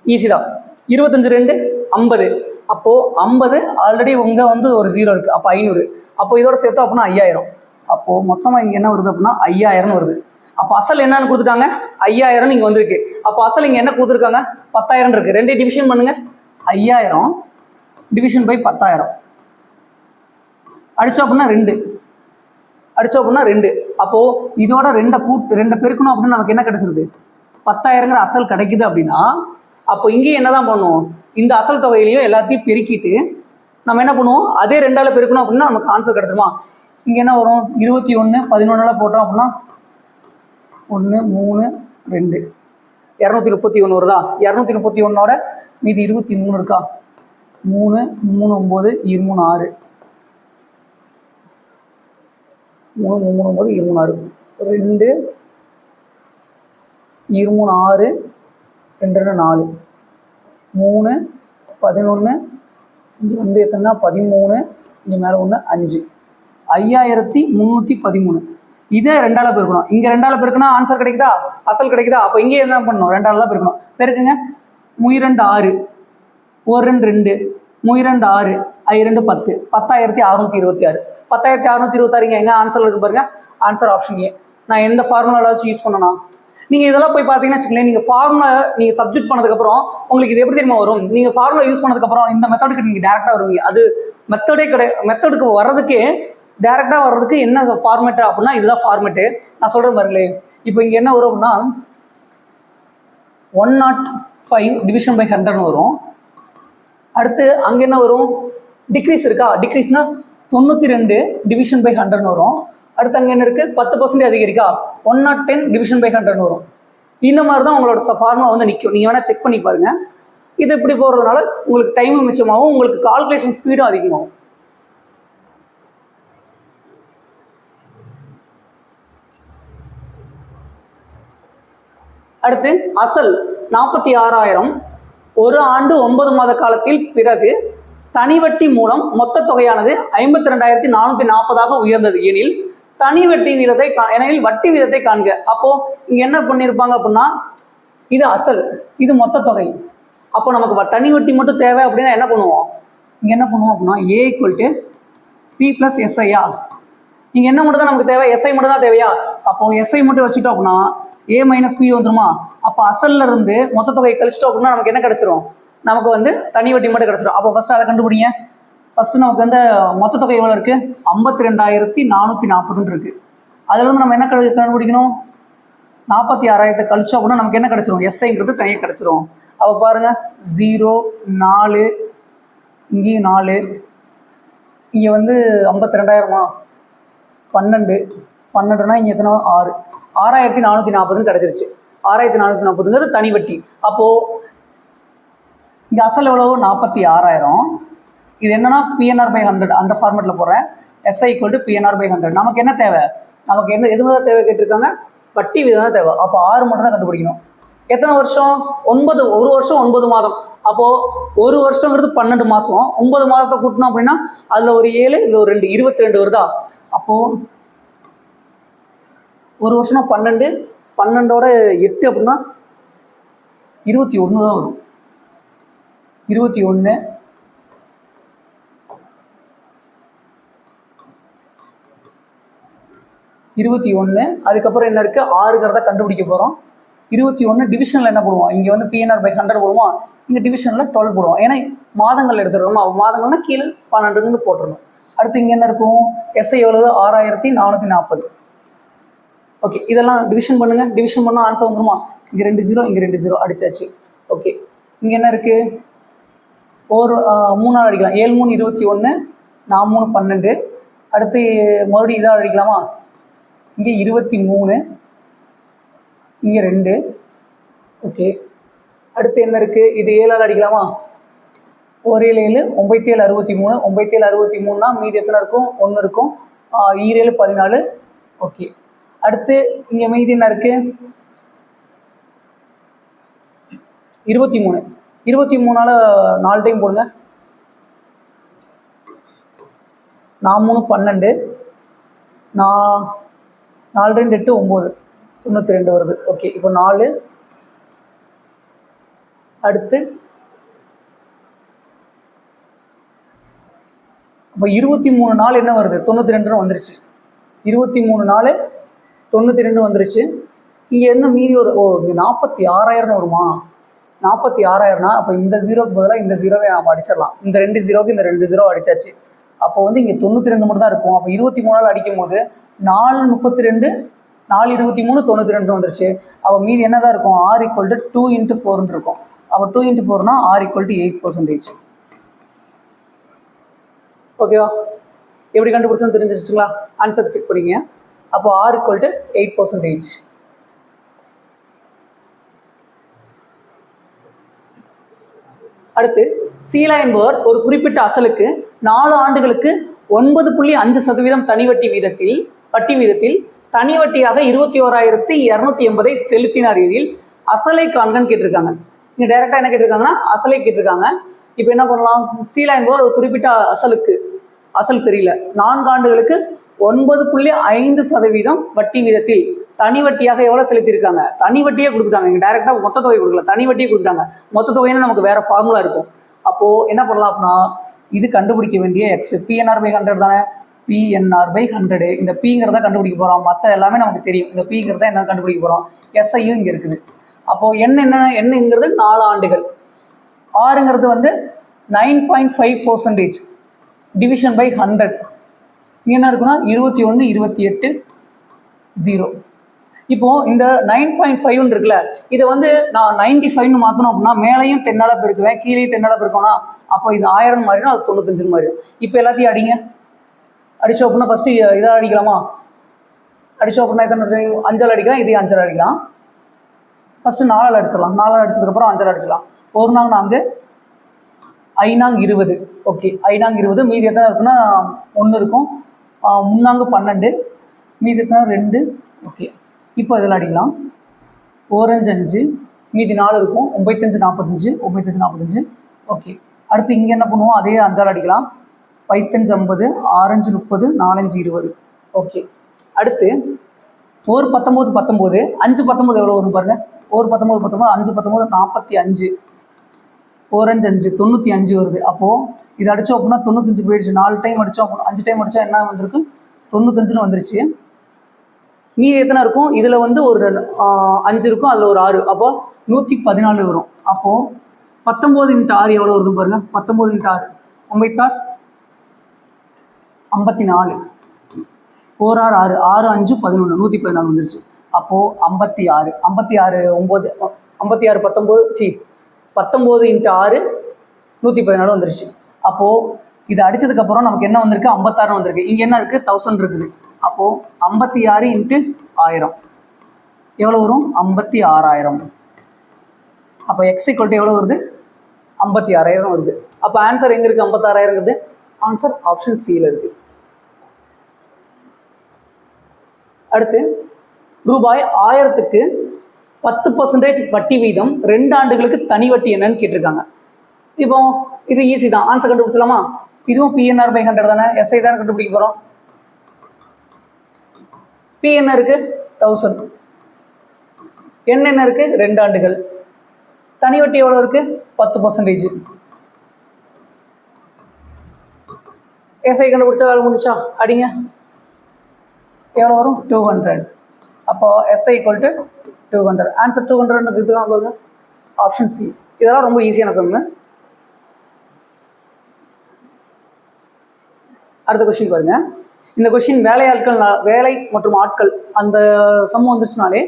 ஈஸி தான். 25 2 50. அப்போது 50 ஆல்ரெடி உங்கள் வந்து ஒரு 0 இருக்குது, அப்போ 500. அப்போ இதோட சேர்த்தோம் அப்படின்னா 5000. அப்போது மொத்தமாக இங்கே என்ன வருது அப்படின்னா 5000 வருது. அப்போ அசல் என்னன்னு கொடுத்துட்டாங்க? 5000 இங்கே வந்திருக்கு. அப்போ அசல் இங்கே என்ன கொடுத்துருக்காங்க? 10,000 இருக்குது. 2 டிவிஷன் பண்ணுங்க. 5000 டிவிஷன் பை 10,000 அடித்தோம் அப்படின்னா 2, அடித்தோம் அப்படின்னா 2. அப்போது இதோட 2 பெருக்கணும் அப்படின்னா நமக்கு என்ன கிடைச்சிருது? 10,000ங்கிற அசல் கிடைக்குது. அப்படின்னா அப்போ இங்கேயும் என்ன தான் பண்ணுவோம்? இந்த அசல் தொகையிலையும் எல்லாத்தையும் பெருக்கிட்டு நம்ம என்ன பண்ணுவோம்? அதே 2ஆல் பெருக்கணும் அப்படின்னா நமக்கு ஆன்சர் கிடைச்சிருமா? இங்கே என்ன வரும்? 21 11 போட்டோம் அப்படின்னா 1 3 2 231 வருதா? 231ஓட மீதி 23 இருக்கா? 3 3 9 23 6, 3 3 9 26, 2 23 6, 2 4, 3 11, இங்கே வந்து எத்தனை? 13, இங்கே மேலே 1 5, 5313. இதே 2ஆல் பெருக்கணும். இங்கே 2ஆல் பெருக்கணும், ஆன்சர் கிடைக்குதா? அசல் கிடைக்குதா? அப்போ இங்கே என்ன பண்ணணும்? 2ஆல் தான் பெருக்கணும். பெருக்குங்க. 3 2 6, 1 2 2, 3 2 6, 5 2 10, 10,626. 10,626 இங்கே எங்கே ஆன்சர் இருக்குது பாருங்க. Answer option A. நான் எந்த ஃபார்முலாவில் வச்சு யூஸ் பண்ணனா? நீங்கள் இதெல்லாம் போய் பார்த்தீங்கன்னா வச்சுக்கலேன், நீங்கள் ஃபார்முலா நீங்கள் சப்ஜெக்ட் பண்ணதுக்கப்புறம் உங்களுக்கு இது எப்படி தெரியுமா வரும்? நீங்கள் ஃபார்முலா யூஸ் பண்ணதுக்கப்புறம் இந்த மெத்தடுக்கு நீங்கள் டேரெக்டாக வருவீங்க. அது மெத்தடுக்கு வர்றதுக்கே டேரெக்டாக வர்றதுக்கு என்ன ஃபார்மேட்டு அப்படின்னா இதுதான் ஃபார்மேட்டு. நான் சொல்கிறேன் பாருங்களேன். இப்போ இங்கே என்ன வரும் அப்படின்னா 105 டிவிஷன் பை 100 வரும். அடுத்து அங்கே என்ன வரும்? டிக்ரீஸ் இருக்கா? டிக்ரீஸ்னா 92 டிவிஷன் பை 100 வரும். அடுத்து அங்கே என்ன இருக்குது? 10% அதிகரிக்கா? 110 டிவிஷன் பை 100 வரும். இந்த மாதிரி தான் உங்களோட ஃபார்முலா வந்து நிற்கும். நீங்கள் வேணால் செக் பண்ணி பாருங்கள். இது இப்படி போடுறதுனால உங்களுக்கு டைமும் மிச்சமாகும், உங்களுக்கு கால்குலேஷன் ஸ்பீடும் அதிகமாகும். அடுத்து அசல் 46,000 ஒரு ஆண்டு 9 மாத காலத்தில் பிறகு தனி வட்டி மூலம் மொத்த தொகையானது 52,440 உயர்ந்தது எனில் தனி வட்டி வீதத்தை எனில் வட்டி வீதத்தை காண்க. அப்போ இங்க என்ன பண்ணியிருப்பாங்க அப்படின்னா இது அசல், இது மொத்த தொகை. அப்போ நமக்கு தனி வட்டி மட்டும் தேவை அப்படின்னா என்ன பண்ணுவோம்? இங்க என்ன பண்ணுவோம் அப்படின்னா A = P + SIயா? இங்க என்ன மட்டும் தான் நமக்கு தேவை? SI மட்டும் தான் தேவையா? அப்போ SI மட்டும் வச்சுட்டோம் அப்படின்னா A - P வந்துருமா? அப்போ அசல்ல இருந்து மொத்த தொகையை கழிச்சிட்டோம் அப்படின்னா நமக்கு என்ன கிடைச்சிரும்? நமக்கு வந்து தனி வட்டி மட்டும் கிடைச்சிடும். அப்போ ஃபர்ஸ்ட் அதை கண்டுபிடிங்க. ஃபர்ஸ்ட் நமக்கு வந்து மொத்த தொகை எவ்வளோ இருக்கு? 52,440 இருக்கு. அதுல இருந்து நம்ம என்ன கண்டுபிடிக்கணும்? 46,000 கழிச்சோம் அப்படின்னா நமக்கு என்ன கிடைச்சிரும்? SIங்கிறது தனியாக கிடைச்சிரும். அப்போ பாருங்க 0 4, இங்கேயும் 4, இங்கே வந்து 52,000 12 12னா இங்கே எத்தனை? 6, 6,440 கிடைச்சிருச்சு. 6,440ங்கிறது தனி வட்டி. அப்போது இங்கே அசல் எவ்வளவு? 46,000. இது என்னன்னா PNR/100 அந்த ஃபார்மேட்டில் போடுறேன். SI = PNR/100. நமக்கு என்ன தேவை? நமக்கு என்ன எது தான் தேவை கேட்டிருக்காங்க? வட்டி வீதம் தான் தேவை. அப்போ 6 மட்டும் தான் கண்டுபிடிக்கணும். எத்தனை வருஷம்? 9. ஒரு வருஷம் 9 மாதம். அப்போது ஒரு வருஷங்கிறது 12 மாதம். 9 மாதத்தை கூட்டணும் அப்படின்னா அதில் ஒரு 7, இதில் ஒரு 2, 22 வருதா? அப்போது ஒரு வருஷம்னா 12, 12ஓட 8 அப்படின்னா 21 தான் வரும். 21 21 அதுக்கப்புறம் என்ன இருக்குது, 6ங்கிறத கண்டுபிடிக்க போகிறோம். 21 டிவிஷனில் என்ன போடுவோம், இங்கே வந்து PNR/100 போடுவோம், இங்கே டிவிஷனில் 12 போடுவோம். ஏன்னா மாதங்கள் எடுத்துடுறோமா, மாதங்கள்னா கீழே 12ன்னு போட்டுடணும். அடுத்து இங்கே என்ன இருக்கும், எஸ்ஐ எவ்வளவு, 6440. ஓகே, இதெல்லாம் டிவிஷன் பண்ணுங்கள். டிவிஷன் பண்ணால் ஆன்சர் வந்துருமா, இங்கே 2 0 இங்கே 2 0 அடிச்சாச்சு. ஓகே, இங்கே என்ன இருக்குது, ஒரு 3 நாள் அடிக்கலாம். 7 3 21, 4 3 12. அடுத்து மறுபடியும் இதாக அடிக்கலாமா, இங்கே 23, இங்கே 2. ஓகே, அடுத்து என்ன இருக்குது, இது 7ஆல் அடிக்கலாமா, 1 7 7 9 7 63. 9 7 63னா மீதி எத்தனை இருக்கும், 1 இருக்கும். 7 14. ஓகே, அடுத்து இங்கே மீதி என்ன இருக்குது, 23. 23ஆல் 4 டைம் போடுங்க. 4 3 12, 4 2 8 9 92 வருது. ஓகே, இப்போ 4. அடுத்து இப்போ 23 நாள் என்ன வருது, 92 வந்துருச்சு. 23 நாள் 92 வந்துருச்சு. இங்கே என்ன மீதி ஒரு இங்கே 46,000 வருமா, 46,000னா அப்போ இந்த 0க்கு பதிலாக இந்த 0வை நம்ம அடிச்சிடலாம். இந்த 2 0க்கு இந்த 2 0 அடிச்சாச்சு. அப்போ வந்து இங்கே 92 மட்டும் தான் இருக்கும். அப்போ 23 நாள் அடிக்கும் போது 4 32, 4 23 92 வந்துருச்சு. அப்போ மீதி என்ன தான் இருக்கும், R = 2 × 4 இருக்கும். அப்போ 2 × 4னா R = 8%. ஓகேவா, எப்படி கண்டுபிடிச்சோன்னு தெரிஞ்சிருச்சுங்களா, ஆன்சர் செக் பண்ணிங்க. அப்போ R = 8%. அடுத்து சீலா என்பவர் ஒரு குறிப்பிட்ட அசலுக்கு 4 ஆண்டுகளுக்கு 9.5% வட்டி வீதத்தில் தனி வட்டியாக 21,280 செலுத்தினார். இதில் அசலை காண்கன்னு கேட்டிருக்காங்க. இங்கே டைரெக்டாக என்ன கேட்டிருக்காங்கன்னா அசலை கேட்டிருக்காங்க. இப்போ என்ன பண்ணலாம், சீலா என்பவர் ஒரு குறிப்பிட்ட அசல் தெரியல, 4 ஆண்டுகளுக்கு 9.5% வட்டி வீதத்தில் தனி வட்டியாக எவ்வளோ செலுத்தியிருக்காங்க, தனி வட்டியே கொடுத்துட்டாங்க. இங்கே டைரெக்டாக மொத்த தொகை கொடுக்கல, தனி வட்டியே கொடுத்துட்டாங்க. மொத்த தொகைன்னு நமக்கு வேறு ஃபார்முலா இருக்கும். அப்போது என்ன பண்ணலாம் அப்படின்னா, இது கண்டுபிடிக்க வேண்டிய எக்ஸ் PNR/100 தானே, PNR/100. இந்த Pங்கிறத கண்டுபிடிக்க போகிறோம். மற்ற எல்லாமே நமக்கு தெரியும். இந்த Pங்கிறத என்ன கண்டுபிடிக்க போகிறோம், எஸ்ஐயும் இங்கே இருக்குது. அப்போது என்னங்கிறது 4 ஆண்டுகள், ஆறுங்கிறது வந்து 9.5% டிவிஷன் பை 100. இங்கே என்ன இருக்குன்னா 21 28 0. இப்போது இந்த 9.5 இருக்குல்ல, இதை வந்து நான் 95ன்னு மாற்றணும் அப்படின்னா மேலேயும் 10ஆல் பெருக்குவேன், கீழேயும் 10ஆல் பெருக்கோன்னா அப்போ இது 1000 மாறிடும், அது 95 மாறிடும். இப்போ எல்லாத்தையும் அடிங்க. அடித்தோம் அப்படின்னா ஃபஸ்ட்டு இதாக அடிக்கலாமா, அடித்தோம் அப்படின்னா எத்தனை 5ஆல் அடிக்கலாம், இதே 5ஆல் அடிக்கலாம். ஃபஸ்ட்டு 4ஆல் அடிச்சிடலாம். 4ஆல் அடிச்சதுக்கப்புறம் 5ஆல் அடிச்சிடலாம். 1 நாங்க 4, 5 நாங்க 20. ஓகே, 5 நாங்க 20. மீதி எத்தனை இருக்குன்னா 1 இருக்கும். 3 நாங்க 12, மீதி எத்தனை 2. ஓகே, இப்போ இதில் அடிக்கலாம். 1 5 5, மீதி 4 இருக்கும். 9 5 45, 9 5 45. ஓகே, அடுத்து இங்கே என்ன பண்ணுவோம், அதே 5ஆல் அடிக்கலாம். 5 5 50, 6 5 30, 4 5 20. ஓகே, அடுத்து 1 19 19, 5 19 எவ்வளோ வரும் பாருங்க. 1 19 19, 5 19 45, 1 5 5 95 வருது. அப்போது இது அடித்தோம் அப்படின்னா 95 போயிடுச்சு. 4 டைம் அடித்தோம் அப்படின்னா 5 டைம் அடித்தா என்ன வந்திருக்கு, 95ன்னு வந்துருச்சு. மீதி எத்தனை இருக்கும், இதில் வந்து ஒரு 5 இருக்கும், அதில் ஒரு 6, அப்போது 114 வரும். அப்போது 19 × 6 எவ்வளோ வருது பாருங்கள். 19 × 6 9 54, 1 6 6 5 11, 114 வந்துருச்சு. அப்போது 56 56 9 56 19 19 × 6 114 வந்துருச்சு. அப்போது இது அடித்ததுக்கப்புறம் நமக்கு என்ன வந்திருக்கு, 56 வந்திருக்கு. இங்கே என்ன இருக்குது, 1000 இருக்குது. அப்போது 56 × 1000 எவ்வளோ வரும், 56,000. அப்போ X = எவ்வளோ வருது, 56,000 வருது. அப்போ ஆன்சர் எங்கே இருக்குது, 56,000ங்கிறது ஆன்சர் ஆப்ஷன் சியில் இருக்குது. அடுத்து ரூபாய் 1000க்கு 10% வட்டி வீதம் 2 ஆண்டுகளுக்கு தனி வட்டி என்னன்னு கேட்டிருக்காங்க. இப்போ இது ஈஸி தான், ஆன்சர் கண்டுபிடிச்சலாமா. இதுவும் PNR/100 தானே, எஸ்ஐ தானே கண்டுபிடிக்க போகிறோம். PNR இருக்கு 1000, என்ன இருக்குது 2 ஆண்டுகள். தனி வட்டி எவ்வளோ இருக்குது? 10%. எஸ்ஐ கண்டுபிடிச்சா வேலை முடிச்சா? அடிங்க. எவ்வளோ வரும்? 200. அப்போ எஸ்ஐ ஈக்குவல் டு 200. ஆன்சர் 200 இதுதான் பாருங்க, ஆப்ஷன் சி. இதெல்லாம் ரொம்ப ஈஸியான சம்மு. அடுத்த கொஸ்டின் பாருங்க. இந்த கொஸ்டின் வேலை மற்றும் ஆட்கள் அந்த சம் வந்துச்சுனாலே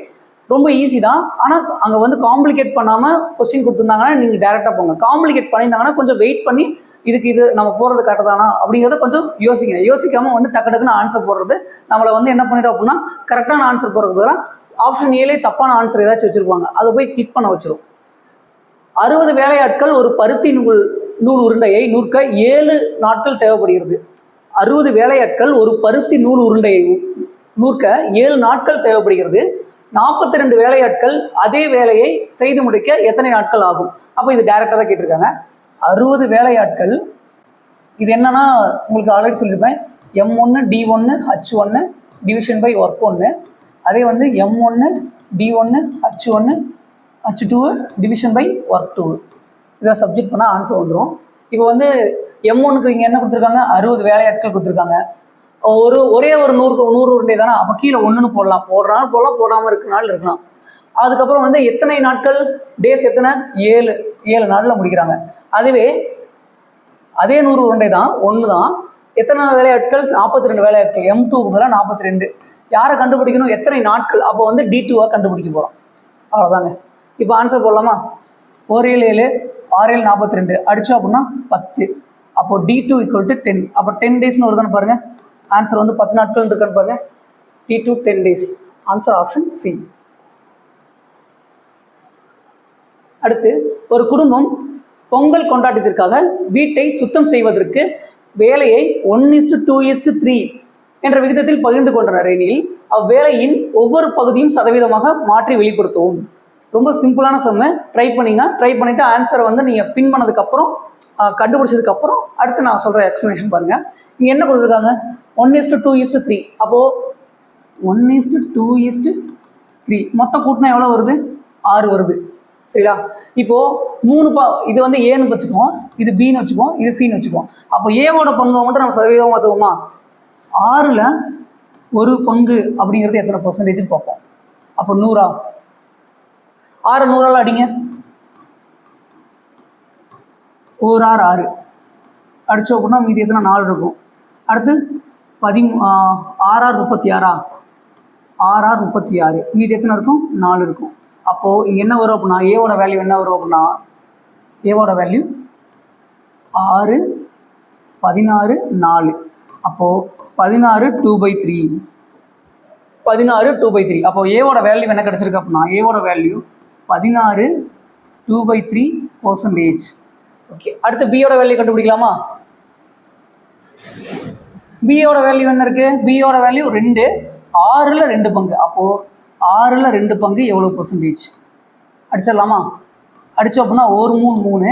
ரொம்ப ஈஸி தான். ஆனால் அங்கே வந்து காம்ப்ளிகேட் பண்ணாமல் கொஸ்டின் கொடுத்துருந்தாங்கன்னா நீங்கள் டேரெக்டாக போங்க. காம்ப்ளிகேட் பண்ணியிருந்தாங்கன்னா கொஞ்சம் வெயிட் பண்ணி இது நம்ம போகிறது கரெக்டாக தானா அப்படிங்கிறத கொஞ்சம் யோசிங்க. யோசிக்காமல் வந்து டக்குன்னு ஆன்சர் போடுறது நம்மளை வந்து என்ன பண்ணிடும் அப்படின்னா, கரெக்டான ஆன்சர் போடுறது பதிலாக ஆப்ஷன் ஏலே தப்பான ஆன்சர் ஏதாச்சும் வச்சுருப்பாங்க, அதை போய் கிளிக் பண்ண வச்சிரும். 60 வேலையாட்கள் ஒரு பருத்தி நூல் உருண்டையை நூற்க 7 நாட்கள் தேவைப்படுகிறது. 60 வேலையாட்கள் ஒரு பருத்தி நூல் உருண்டையை நூற்க 7 நாட்கள் தேவைப்படுகிறது. 42 வேலையாட்கள் அதே வேலையை செய்து முடிக்க எத்தனை நாட்கள் ஆகும்? அப்போ இது டைரக்டாக தான் கேட்டிருக்காங்க. 60 வேலையாட்கள், இது என்னன்னா உங்களுக்கு ஆல்ரெடி சொல்லியிருப்பேன், M1 D1 H1 division by work 1, அதே வந்து M1 D1 H1 H2 division by work 2. இதை சப்ஜெக்ட் பண்ணால் ஆன்சர் வந்துடும். இப்போ வந்து M1க்கு இங்கே என்ன கொடுத்துருக்காங்க? 60 வேலையாட்கள் கொடுத்துருக்காங்க. ஒரே ஒரு 100 உருண்டை தானே, அப்போ கீழே 1ன்னு போடலாம், போடாமல் இருக்கிறனால இருக்கலாம். அதுக்கப்புறம் வந்து எத்தனை நாட்கள், டேஸ் எத்தனை? 7 நாளில் முடிக்கிறாங்க. அதுவே அதே 100 உருண்டை தான், 1 தான். எத்தனை வேலையாட்கள்? 42 வேலையாட்கள். M2க்கு 42. யாரை கண்டுபிடிக்கணும்? எத்தனை நாட்கள்? அப்போ வந்து D2-ஆ கண்டுபிடிக்க போகிறோம். அவ்வளோதாங்க. இப்போ ஆன்சர் போடலாமா? 4 7 7 6 7 42 அடித்தோம் அப்படின்னா 10. அப்போ D2 ஈக்குவல் டு 10. அப்போ 10 டேஸ்னு வருதுன்னு பாருங்கள். ஆன்சர் வந்து 10 நாட்கள் இருக்குன்னு பாருங்க. D2 10 days. Answer option C. அடுத்து, ஒரு குடும்பம் பொங்கல் கொண்டாட்டத்திற்காக வீட்டை சுத்தம் செய்வதற்கு வேலையை 1:2:3 என்ற விகிதத்தில் பகிர்ந்து கொண்டனர் எனில் அவ்வேலையின் ஒவ்வொரு பகுதியும் சதவீதமாக மாற்றி வெளிப்படுத்தவும். ரொம்ப சிம்பிளான சம்மு. ட்ரை பண்ணிவிட்டு ஆன்சரை வந்து நீங்கள் பின் பண்ணதுக்கப்புறம் கண்டுபிடிச்சதுக்கப்புறம் அடுத்து நான் சொல்கிற எக்ஸ்ப்ளனேஷன் பாருங்கள். இங்கே என்ன கொடுத்துருக்காங்க? 1:2:3. அப்போது 1:2:3 மொத்தம் கூட்டினா எவ்வளோ வருது? 6 வருது. சரியா? இப்போது இது வந்து ஏன்னு வச்சுக்குவோம், இது பின்னு வச்சுக்குவோம், இது சின்னு வச்சுக்குவோம். அப்போ ஏவோட பங்கை மட்டும் நம்ம சதவீதம் மாற்றுவோமா? 6ல் ஒரு பங்கு அப்படிங்கிறது எத்தனை பர்சன்டேஜ்னு பார்ப்போம். அப்போ 100ஆ? 6 100ஆல் அடிங்க. 1 6 6 அடித்தோம் அப்படின்னா மீதி எத்தனை? 4 இருக்கும். அடுத்து 6 36. 6 36 மீதி எத்தனை இருக்கும்? 4 இருக்கும். அப்போது இங்கே என்ன வரும் அப்படின்னா, ஏவோட வேல்யூ என்ன வரும் அப்படின்னா, ஏவோட வேல்யூ 6 16 4. அப்போது 16 2/3. 16 2/3. அப்போது ஏவோட வேல்யூ என்ன கிடச்சிருக்கு அப்படின்னா, ஏவோட வேல்யூ 16 2/3%. ஓகே. அடுத்து பியோட வேல்யூ கண்டுபிடிக்கலாமா? பியோட வேல்யூ என்ன இருக்குது? பியோட வேல்யூ 2. 6ல் 2 பங்கு. அப்போது 6ல் 2 பங்கு எவ்வளோ பர்சன்டேஜ்? அடிச்சிடலாமா? அடித்தோம் அப்படின்னா 1 3 3,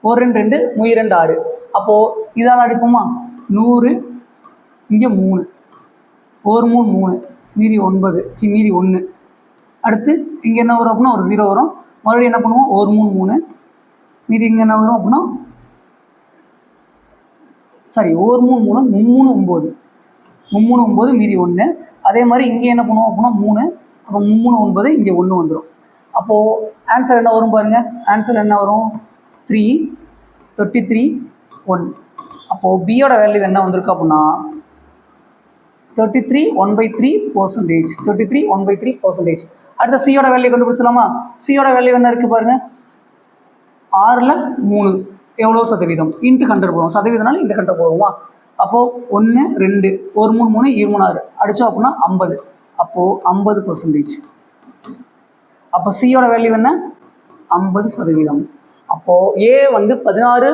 1 2 2, 3 2 6. அப்போது இதால் அடிப்போமா? 100, இங்கே 3, 1 3 3, மீதி 9, மீதி 1. அடுத்து இங்கே என்ன வரும் அப்படின்னா ஒரு 0 வரும். மறுபடியும் என்ன பண்ணுவோம்? 1 3 3, மீதி இங்கே என்ன வரும் அப்படின்னா 1 3 3 3 9, 3 9, மீதி 1. அதே மாதிரி இங்கே என்ன பண்ணுவோம் அப்படின்னா 3, அப்போ 3 9, இங்கே 1 வந்துடும். அப்போது ஆன்சர் என்ன வரும் பாருங்கள். ஆன்சர் என்ன வரும்? 3 33 1. அப்போது பியோட வேல்யூ என்ன வந்திருக்கு அப்படின்னா 33 1/3%. 33 1/3%. அடுத்த சியோட வேல்யூ கண்டுபிடிச்சலாமா? சியோட வேல்யூ என்ன இருக்குது பாருங்கள். 6ல் 3 எவ்வளோ சதவீதம்? இன்ட்டு கண்டர் போடுவோம். சதவீதம்னால இன்ட்டு கண்டர் போடுவோமா? அப்போது 1 2, 1 3 3, 2 3 6 அடித்தோம் அப்படின்னா 50. அப்போது 50%. அப்போ சியோட வேல்யூ என்ன? 50%. அப்போது ஏ வந்து 16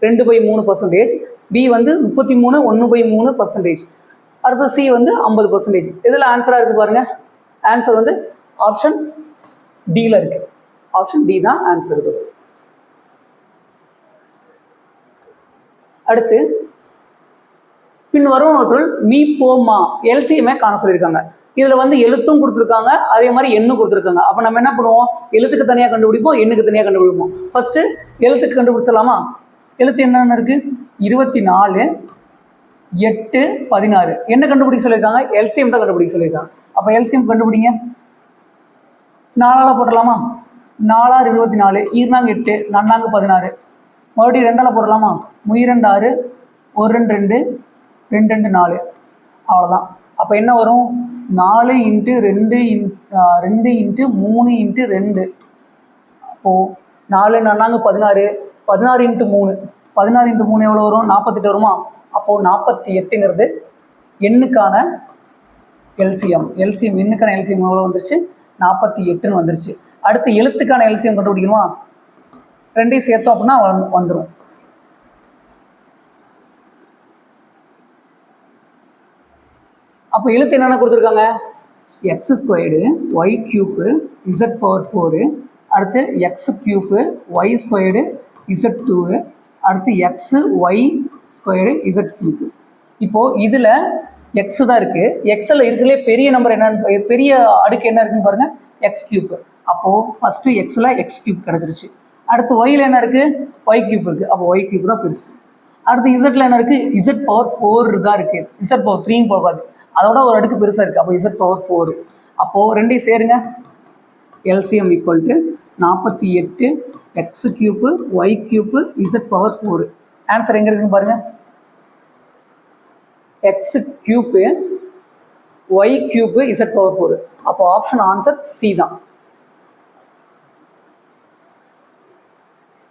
2/3%, பி வந்து 33 1/3%, அடுத்து சி வந்து 50%. இதில் ஆன்சராக இருக்குது பாருங்கள். ஆன்சர் வந்து ஆப்ஷன் டியில் இருக்குது. ஆப்ஷன் டி தான் ஆன்சர் இருக்குது. அடுத்து, பின் வருவனவற்றுள் மீ போ மா எல்சிஎம்ஐ காண சொல்லியிருக்காங்க. இதில் வந்து எழுத்தும் கொடுத்துருக்காங்க, அதே மாதிரி எண்ணும் கொடுத்துருக்காங்க. அப்போ நம்ம என்ன பண்ணுவோம், எழுத்துக்கு தனியாக கண்டுபிடிப்போம், எண்ணுக்கு தனியாக கண்டுபிடிப்போம். ஃபஸ்ட்டு எழுத்துக்கு கண்டுபிடிச்சிடலாமா? எழுத்து என்னென்ன இருக்குது? 24, 8, 16. என்ன கண்டுபிடிக்க சொல்லியிருக்காங்க? எல்சிஎம் தான் கண்டுபிடிக்க சொல்லியிருக்காங்க. அப்போ எல்சிஎம் கண்டுபிடிங்க. 4ஆல் போடலாமா? 4 24, 8, 4 16. மறுபடியும் 2ஆல் போடலாமா? 2 6, 1 2 2 2 4. அவ்வளோதான். அப்போ என்ன வரும்? 4 × 2 2 × 3 × 2. அப்போது 4 4 16, 16 × 3, 16 × 3 எவ்வளோ வரும்? 48 வருமா? அப்போது 48ங்கிறது எண்ணுக்கான எல்சிஎம். எண்ணுக்கான எல்சிஎம் எவ்வளோ வந்துருச்சு? 48ன்னு வந்துருச்சு. அடுத்து எழுத்துக்கான எல்சிஎம் கண்டுபிடிக்கணுமா? ரெண்டையும் சேர்த்தோம் அப்படின்னா வந்துடும். அப்போ எழுத்து என்னென்ன கொடுத்துருக்காங்க? x², y³, z⁴. அடுத்து x³, y² z2, அடுத்து x y² z3. இப்போது இதில் எக்ஸ் தான் இருக்குது. எக்ஸில் இருக்கிறதுலே பெரிய நம்பர் என்னன்னு, பெரிய அடுக்கு என்ன இருக்குன்னு பாருங்கள், x3. அப்போது ஃபஸ்ட்டு எக்ஸில் x³ கிடச்சிருச்சு. அடுத்து ஒயில் என்ன இருக்குது? y³ இருக்குது. அப்போ y³ தான் பெருசு. அடுத்து இசட்டில் என்ன இருக்குது? z⁴ தான் இருக்குது. z⁴ போகாது, அதோட ஒரு அடுக்கு பெருசாக இருக்குது. அப்போ z⁴. அப்போது ரெண்டையும் சேருங்க. LCM = 48 x³ y³ z⁴. Answer எங்கே இருக்குன்னு பாருங்கள். x³ y³ z⁴. அப்போ ஆப்ஷன் ஆன்சர் சி தான்.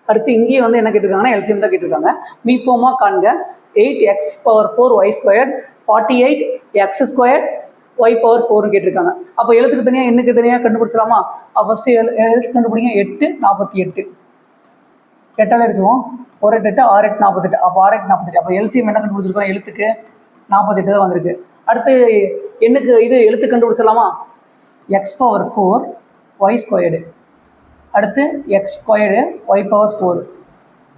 அடுத்து இங்கேயே வந்து என்ன கேட்டிருக்காங்கன்னா எல்சிஎம் தான் கேட்டிருக்காங்க. மீப்போமா காண்க. 8x⁴ y², 48 x² y⁴ கேட்டிருக்காங்க. அப்போ எழுத்துக்கு தனியாக எண்ணுக்கு தனியாக கண்டுபிடிச்சலாமா? ஃபஸ்ட்டு எழுத்து கண்டுபிடிங்க. 8 48. 8ஆல் அடிச்சுவோம். 1 8 6 8 48. அப்போ 6 8 48. அப்போ எல்சிஎம் என்ன கண்டுபிடிச்சிருக்கோம்? எழுத்துக்கு 48 தான் வந்திருக்கு. அடுத்து எண்ணுக்கு இது எழுத்து கண்டுபிடிச்சலாமா? x⁴ y². அடுத்து x² y⁴.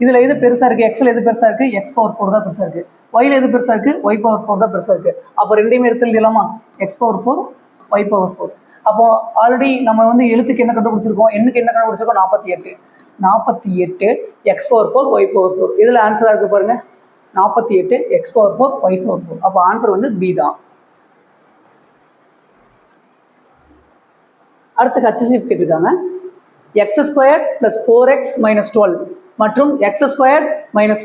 இதில் எது பெருசாக இருக்குது? எக்ஸில் எது பெருசாக இருக்குது? x⁴ தான் பெருசாக இருக்குது. ஒயில் எது பெருசாக இருக்குது? y⁴ தான் பெருசாக இருக்குது. அப்போ ரெண்டையுமே எடுத்து எழுதலாமா? x⁴ y⁴. அப்போது ஆல்ரெடி நம்ம வந்து எழுத்துக்கு என்ன கண்டுபிடிச்சிருக்கோம், எண்ணுக்கு என்ன கண்டுபிடிச்சிருக்கோம்? 48. 48 x⁴ y⁴. இதில் ஆன்சராக இருக்குது பாருங்கள், 48 x⁴ y⁴. அப்போ ஆன்சர் வந்து பி தான். அடுத்து HCF கேட்டிருக்காங்க. x² + 4x - 12 மற்றும் x² -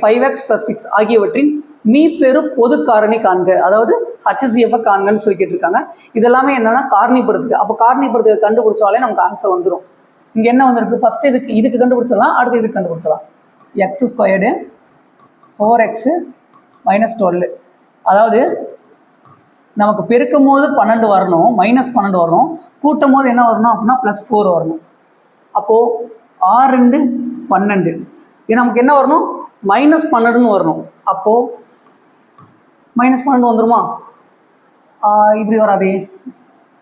5x + 6 ஆகியவற்றின் மீப்பெரு பொது காரணி காண்க. அதாவது HCF காண்கன்னு சொல்லி கேட்டிருக்காங்க. இதெல்லாமே என்னன்னா காரணிப்படுத்துக்கு. அப்போ காரணிப்படுத்துக்கு கண்டுபிடிச்சாலே நமக்கு ஆன்சர் வந்துடும். இங்கே என்ன வந்திருக்கு? ஃபஸ்ட்டு இதுக்கு கண்டுபிடிச்சிடலாம், அடுத்து இதுக்கு கண்டுபிடிச்சலாம். x² 4x - 12. அதாவது நமக்கு பெருக்கும் போது 12 வரணும், -12 வரணும், கூட்டும் போது என்ன வரணும் அப்படின்னா +4 வரணும். அப்போது 6 2 12. இது நமக்கு என்ன வரணும்? -12ன்னு வரணும். அப்போது -12 வந்துருமா? இப்படி வராதே,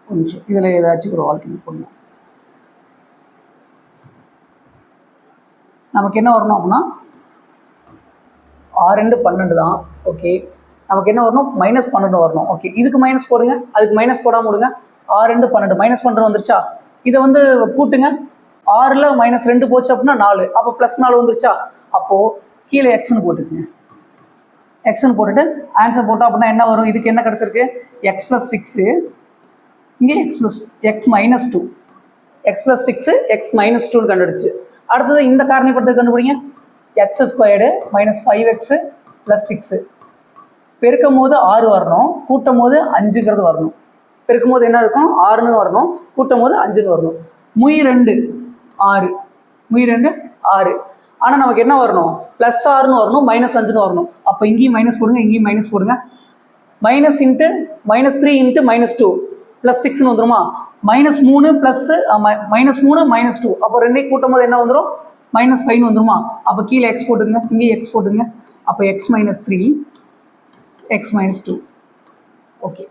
ஒரு நிமிஷம், இதில் ஏதாச்சும் ஒரு ஆல்டர்னேட் பண்ணணும். நமக்கு என்ன வரணும் அப்படின்னா 6 2 12 தான். ஓகே, நமக்கு என்ன வரணும்? -12 வரணும். ஓகே, இதுக்கு மைனஸ் போடுங்க, அதுக்கு மைனஸ் போடாமல் விடுங்க. 6 2 12 -12 வந்துருச்சா? இதை வந்து கூட்டுங்க. 6ல் -2 போச்சு அப்படின்னா 4. அப்போ +4 வந்துருச்சா? அப்போது கீழே எக்ஸ்ன்னு போட்டுக்குங்க. எக்ஸ்ன்னு போட்டுட்டு ஆன்சர் போட்டோம் அப்படின்னா என்ன வரும்? இதுக்கு என்ன கிடச்சிருக்கு? x + 6, இங்கே x - 2, x + 6 x - 2ன்னு கண்டுபிடிச்சு. அடுத்தது இந்த காரணிப்படுத்த கண்டுபிடிங்க. x² - 5x + 6. பெருக்கும் போது 6 வரணும், கூட்டும் போது 5ங்கிறது வரணும். பெருக்கும் போது என்ன இருக்கும்? 6ன்னு வரணும், கூட்டும் போது 5ன்னு வரணும். 2 6, 2 6. ஆனால் நமக்கு என்ன வரணும்? +6ன்னு வரணும், -5ன்னு வரணும். அப்போ இங்கேயும் மைனஸ் போடுங்க, இங்கேயும் மைனஸ் போடுங்க. -3 × -2 +6ன்னு வந்துருமா? -3 + -2. அப்போ ரெண்டையும் கூட்டும் போது என்ன வந்துடும்? -5ன்னு வந்துருமா? அப்போ கீழே எக்ஸ் போட்டுங்க, இங்கேயும் எக்ஸ் போட்டுங்க. அப்போ x - 3 x - 2. ஓகே,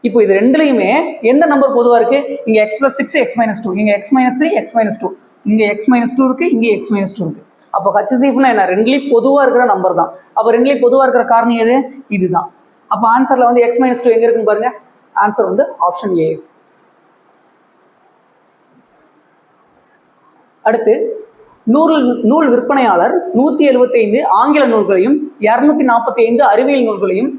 இப்போ இது ரெண்டுலையுமே எந்த நம்பர் பொதுவாக இருக்குது? இங்கே x + 6 x - 2, இங்கே x - 3 x - 2, இங்கே x - 2 இருக்குது, இங்கே x - 2 இருக்குது. அப்போ HCFனா என்ன? ரெண்டுலேயும் பொதுவாக இருக்கிற நம்பர் தான். அப்போ ரெண்டுலேயும் பொதுவாக இருக்கிற காரணி எது? இதுதான். அப்போ ஆன்சரில் வந்து x - 2 எங்கே இருக்குன்னு பாருங்கள். ஆன்சர் வந்து ஆப்ஷன் ஏ. அடுத்து நூல் விற்பனையாளர் 175 ஆங்கில நூல்களையும் 245 அறிவியல் நூல்களையும்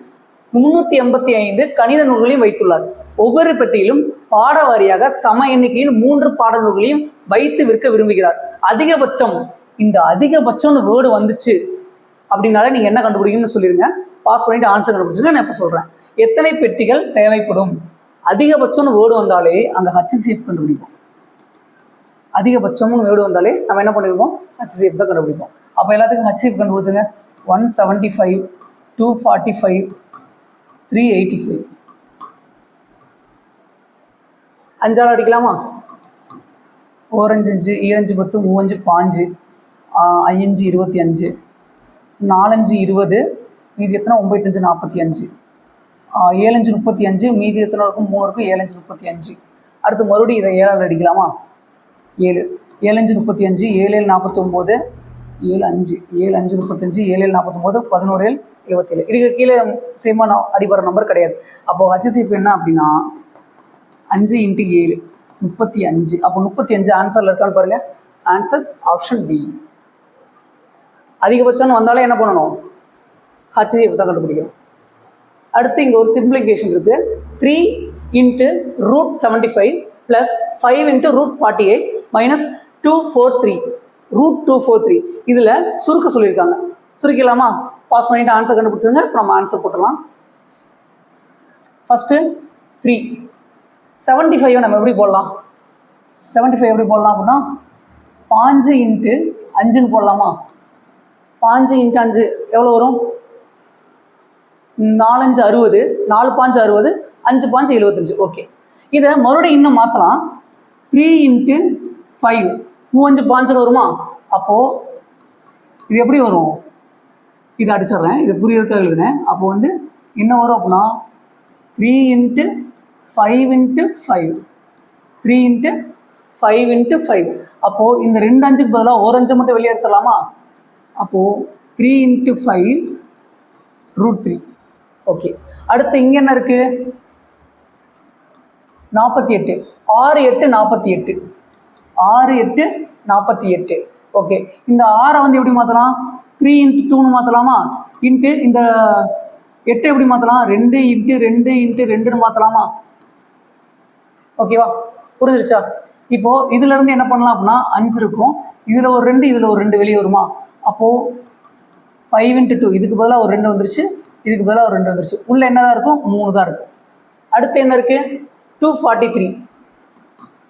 385 கணித நூல்களையும் வைத்துள்ளார். ஒவ்வொரு பெட்டியிலும் பாட வாரியாக சம எண்ணிக்கையில் 3 பாட நூல்களையும் வைத்து விற்க விரும்புகிறார். அதிகபட்சம், இந்த அதிகபட்சம்னு வேர்டு வந்துச்சு அப்படின்னாலே நீங்க என்ன கண்டுபிடிக்கணும்னு சொல்லிருங்க. பாஸ் பண்ணிட்டு ஆன்சர் கண்டுபிடிச்சுங்க. நான் இப்போ சொல்றேன். எத்தனை பெட்டிகள் தேவைப்படும்? அதிகபட்சம்னு வேர்டு வந்தாலே அங்க HCF கண்டுபிடிப்போம். அதிகபட்சம்னு வேர்டு வந்தாலே நம்ம என்ன பண்ணிருப்போம்? HCF தான் கண்டுபிடிப்போம். அப்போ எல்லாத்துக்கும் HCF கண்டுபிடிச்சுங்க. 175, 245, 385. 5 அடிக்கலாமா? 4 5 5, 2 5 10, 3 5 5, 5 25, 4 5 20, மீதி எத்தனை? 9 5 45, 7 5 35, மீதி எத்தனை இருக்கும்? 3 இருக்கும். 7 5 35. அடுத்து மறுபடியும் இதை 7 அடிக்கலாமா? 7 7 5 35, 7 7 49, 7 5 7 5 35, 7 7 49, 11 7 27. இதுக்கு கீழே சேமாக நான் அடிபடுற நம்பர் கிடையாது. அப்போது HCF என்ன அப்படின்னா 5 × 7 35. அப்போ 35 ஆன்சரில் இருக்கான்னு பாருங்கள். Answer option D. அதிகபட்சம் வந்தாலே என்ன பண்ணணும்? HCF தான் கண்டுபிடிக்கணும். அடுத்து இங்கே ஒரு சிம்பிளிஃபிகேஷன் இருக்குது. 3 × √75 + 5 × √48 - 243 √243. இதில் சுருக்க சொல்லியிருக்காங்க. சுருக்கலாமா? பாஸ் பண்ணிட்டு ஆன்சர் கண்டுபிடிச்சிருங்க. இப்போ நம்ம ஆன்சர் போட்டுடலாம். ஃபஸ்ட்டு 3 75 நம்ம எப்படி போடலாம்? 75 எப்படி போடலாம் அப்படின்னா 5 × 5ன்னு போடலாமா? 5 × 5 எவ்வளோ வரும்? 4 5 60, 4 5 60, 5 5 75. ஓகே, இதை மறுபடியும் இன்னும் மாற்றலாம். 3 × 5 5 5 வருமா? அப்போது இது எப்படி வரும்? இதை அடிச்சிட்றேன், இது புரியறதுக்காக எழுதுனேன். அப்போ வந்து என்ன வரும் அப்படின்னா 3 × 5 × 5, 3 × 5 × 5. அப்போது இந்த 2 5க்கு பதிலாக ஒரு 5 மட்டும் வெளியே எடுத்துடலாமா? அப்போது 3 × 5 √3. ஓகே, அடுத்து இங்கே என்ன இருக்குது? 48. 6 8 48, 6 8 48. ஓகே, இந்த 6 வந்து எப்படி மாற்றலாம்? 3 × 2ன்னு மாற்றலாமா? இன்ட்டு இந்த 8 எப்படி மாற்றலாம்? 2 × 2 × 2ன்னு மாற்றலாமா? ஓகேவா? புரிஞ்சிருச்சா? இப்போது இதுலேருந்து என்ன பண்ணலாம் அப்படின்னா 5 இருக்கும். இதில் ஒரு 2, இதில் ஒரு 2 வெளியே வருமா? அப்போது 5 × 2, இதுக்கு பதிலாக ஒரு 2 வந்துருச்சு, இதுக்கு பதிலாக ஒரு 2 வந்துருச்சு. உள்ளே என்ன தான் இருக்கும்? 3 தான் இருக்கும். அடுத்து என்ன இருக்குது? 243.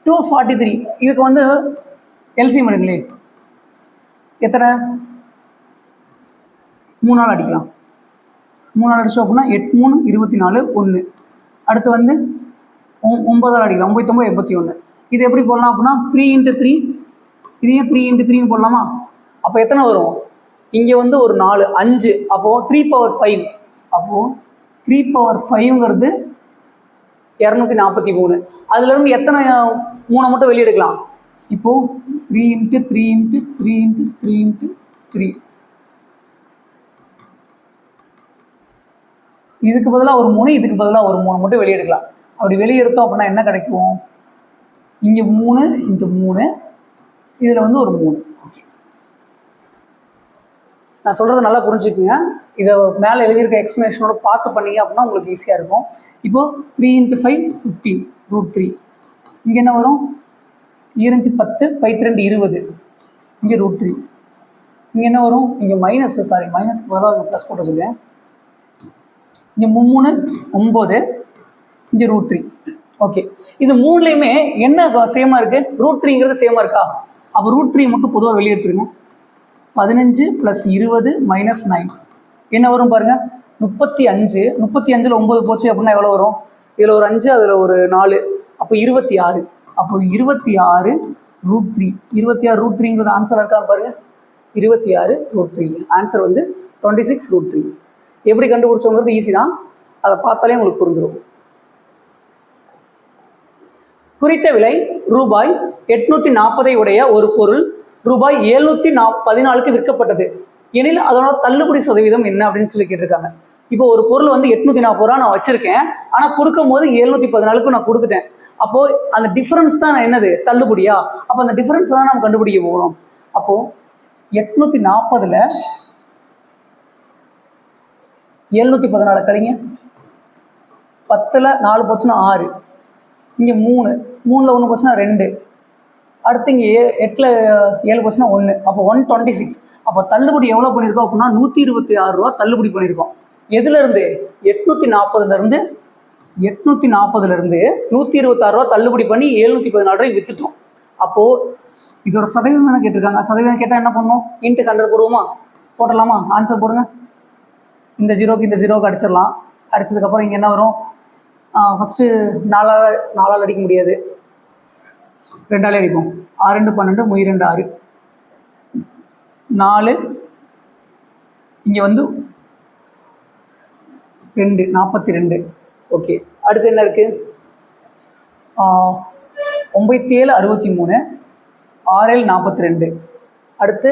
243 இதுக்கு வந்து எல்சிஎம் எடுங்களே. எத்தனை? 3 நாள் அடிக்கலாம். 3 நாள் அடிச்சோம் அப்படின்னா 8 3 24 1. அடுத்து வந்து 9 நாள் அடிக்கலாம். 9 9 81. இது எப்படி போடலாம் அப்படின்னா 3 × 3, இதையும் 3 × 3ன்னு போடலாமா? அப்போ எத்தனை வரும்? இங்கே வந்து ஒரு 4 5. அப்போது 3/5. அப்போது 3/5ங்கிறது 243. அதுலேருந்து எத்தனை 3 மட்டும் வெளியே எடுக்கலாம்? இப்போது 3 × 3 × 3 × 3 × 3. இதுக்கு பதிலாக ஒரு 3, இதுக்கு பதிலாக ஒரு 3 மட்டும் வெளியே எடுக்கலாம். அப்படி வெளியே எடுத்தோம் அப்படின்னா என்ன கிடைக்கும்? இங்கே 3 × 3, இதில் வந்து ஒரு 3. ஓகே, நான் சொல்கிறத நல்லா புரிஞ்சுக்குங்க. இதை மேலே எழுதியிருக்க எக்ஸ்பிளனேஷனோட பார்த்து பண்ணீங்க அப்படின்னா உங்களுக்கு ஈஸியாக இருக்கும். இப்போது 3 × 5 15 √3. இங்கே என்ன வரும்? 2 5 10, 5 2 20, இங்கே √3. இங்கே என்ன வரும்? இங்கே மைனஸ்க்கு பதிலாக ப்ளஸ் போட்டு வச்சுருக்கேன். இங்கே 3 9, இங்கே √3. ஓகே, இது 3லேயுமே என்ன சேமாக இருக்குது? √3ங்கிறது சேமாக இருக்கா? அப்போ √3 மட்டும் பொதுவாக வெளியே எடுத்துருங்க. 15 + 20 - 9 என்ன வரும் பாருங்கள்? 35. 35ல் 9 போச்சு அப்படின்னா எவ்வளோ வரும்? இதில் ஒரு 5, அதில் ஒரு 4, அப்போ 26. அப்போ 26 √3. 26 √3ங்கிறது ஆன்சர் இருக்கான்னு பாருங்கள். 26 √3. ஆன்சர் வந்து 26 √3. எப்படி கண்டுபிடிச்சோங்கிறது ஈஸி தான். அதை பார்த்தாலே உங்களுக்கு புரிஞ்சிடும். குறித்த விலை ரூபாய் 840 உடைய ஒரு பொருள் ரூபாய் 714க்கு விற்கப்பட்டது எனில் அதனோட தள்ளுபடி சதவீதம் என்ன அப்படின்னு சொல்லி கேட்டிருக்காங்க. இப்போ ஒரு பொருள் வந்து 840 ரூபா நான் வச்சிருக்கேன், ஆனால் கொடுக்கும் போது 714க்கு நான் கொடுத்துட்டேன். அப்போ அந்த டிஃபரன்ஸ் தான் என்னது, தள்ளுபடியா? அப்போ அந்த டிஃபரன்ஸ் தான் நம்ம கண்டுபிடிக்க போகிறோம். அப்போ 840ல் 714 கழிங்க, 10ல் 4 போச்சுன்னா 6, இங்கே 3, 3ல் 1 போச்சுன்னா 2, அடுத்து இங்கே 8ல் 7 போச்சுன்னா 1, அப்போ 126. அப்போ தள்ளுபடி எவ்வளோ பண்ணியிருக்கோம் அப்படின்னா 126 ரூபா தள்ளுபடி பண்ணியிருக்கோம். எதுலேருந்து? 840லேருந்து 126 ரூபா தள்ளுபடி பண்ணி 714 ரூபாய் விற்றுட்டோம். அப்போது இதோட சதவீதம் தானே கேட்டிருக்காங்க. சதவீதம் கேட்டால் என்ன பண்ணணும்? இன்ட்டு 100 போடுவோமா? போட்டலாமா? ஆன்சர் போடுங்க. இந்த 0க்கு இந்த 0க்கு அடிச்சிடலாம். அடித்ததுக்கப்புறம் இங்கே என்ன வரும்? ஃபஸ்ட்டு 4ஆல் அடிக்க முடியாது, 2ஆலே அடிப்போம். 6 2 12, 3 2 6, 4 இங்கே வந்து 2 42. ஓகே, அடுத்து என்ன இருக்குது? 9 7 63, 6 7 42, அடுத்து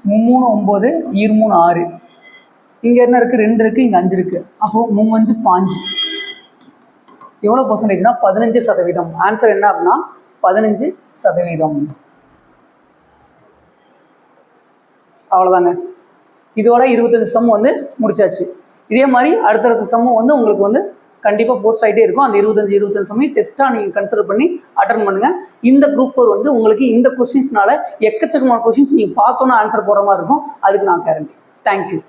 3 9, 2 3 6, இங்கே என்ன இருக்குது? 2 இருக்குது, இங்கே 5 இருக்குது. அப்போது 3 5 5. எவ்வளோ பர்சன்டேஜ்னா 15%. ஆன்சர் என்ன அப்படின்னா 15%. அவ்வளோதாங்க. இதோட 25 சம் வந்து முடிச்சாச்சு. இதே மாதிரி அடுத்தடுத்த சம்மும் வந்து உங்களுக்கு வந்து கண்டிப்பாக போஸ்ட் ஆகிட்டே இருக்கும். அந்த 25 சம்மையும் டெஸ்ட்டாக நீங்கள் கன்சிடர் பண்ணி அட்டன் பண்ணுங்கள். இந்த குரூப் 4 வந்து உங்களுக்கு இந்த கொஸ்டின்ஸ்னால எக்கச்சக்கமான கொஸ்டின்ஸ் நீங்கள் பார்த்தோன்னா ஆன்சர் போடுற மாதிரி இருக்கும். அதுக்கு நான் கேரண்டி. தேங்க்யூ.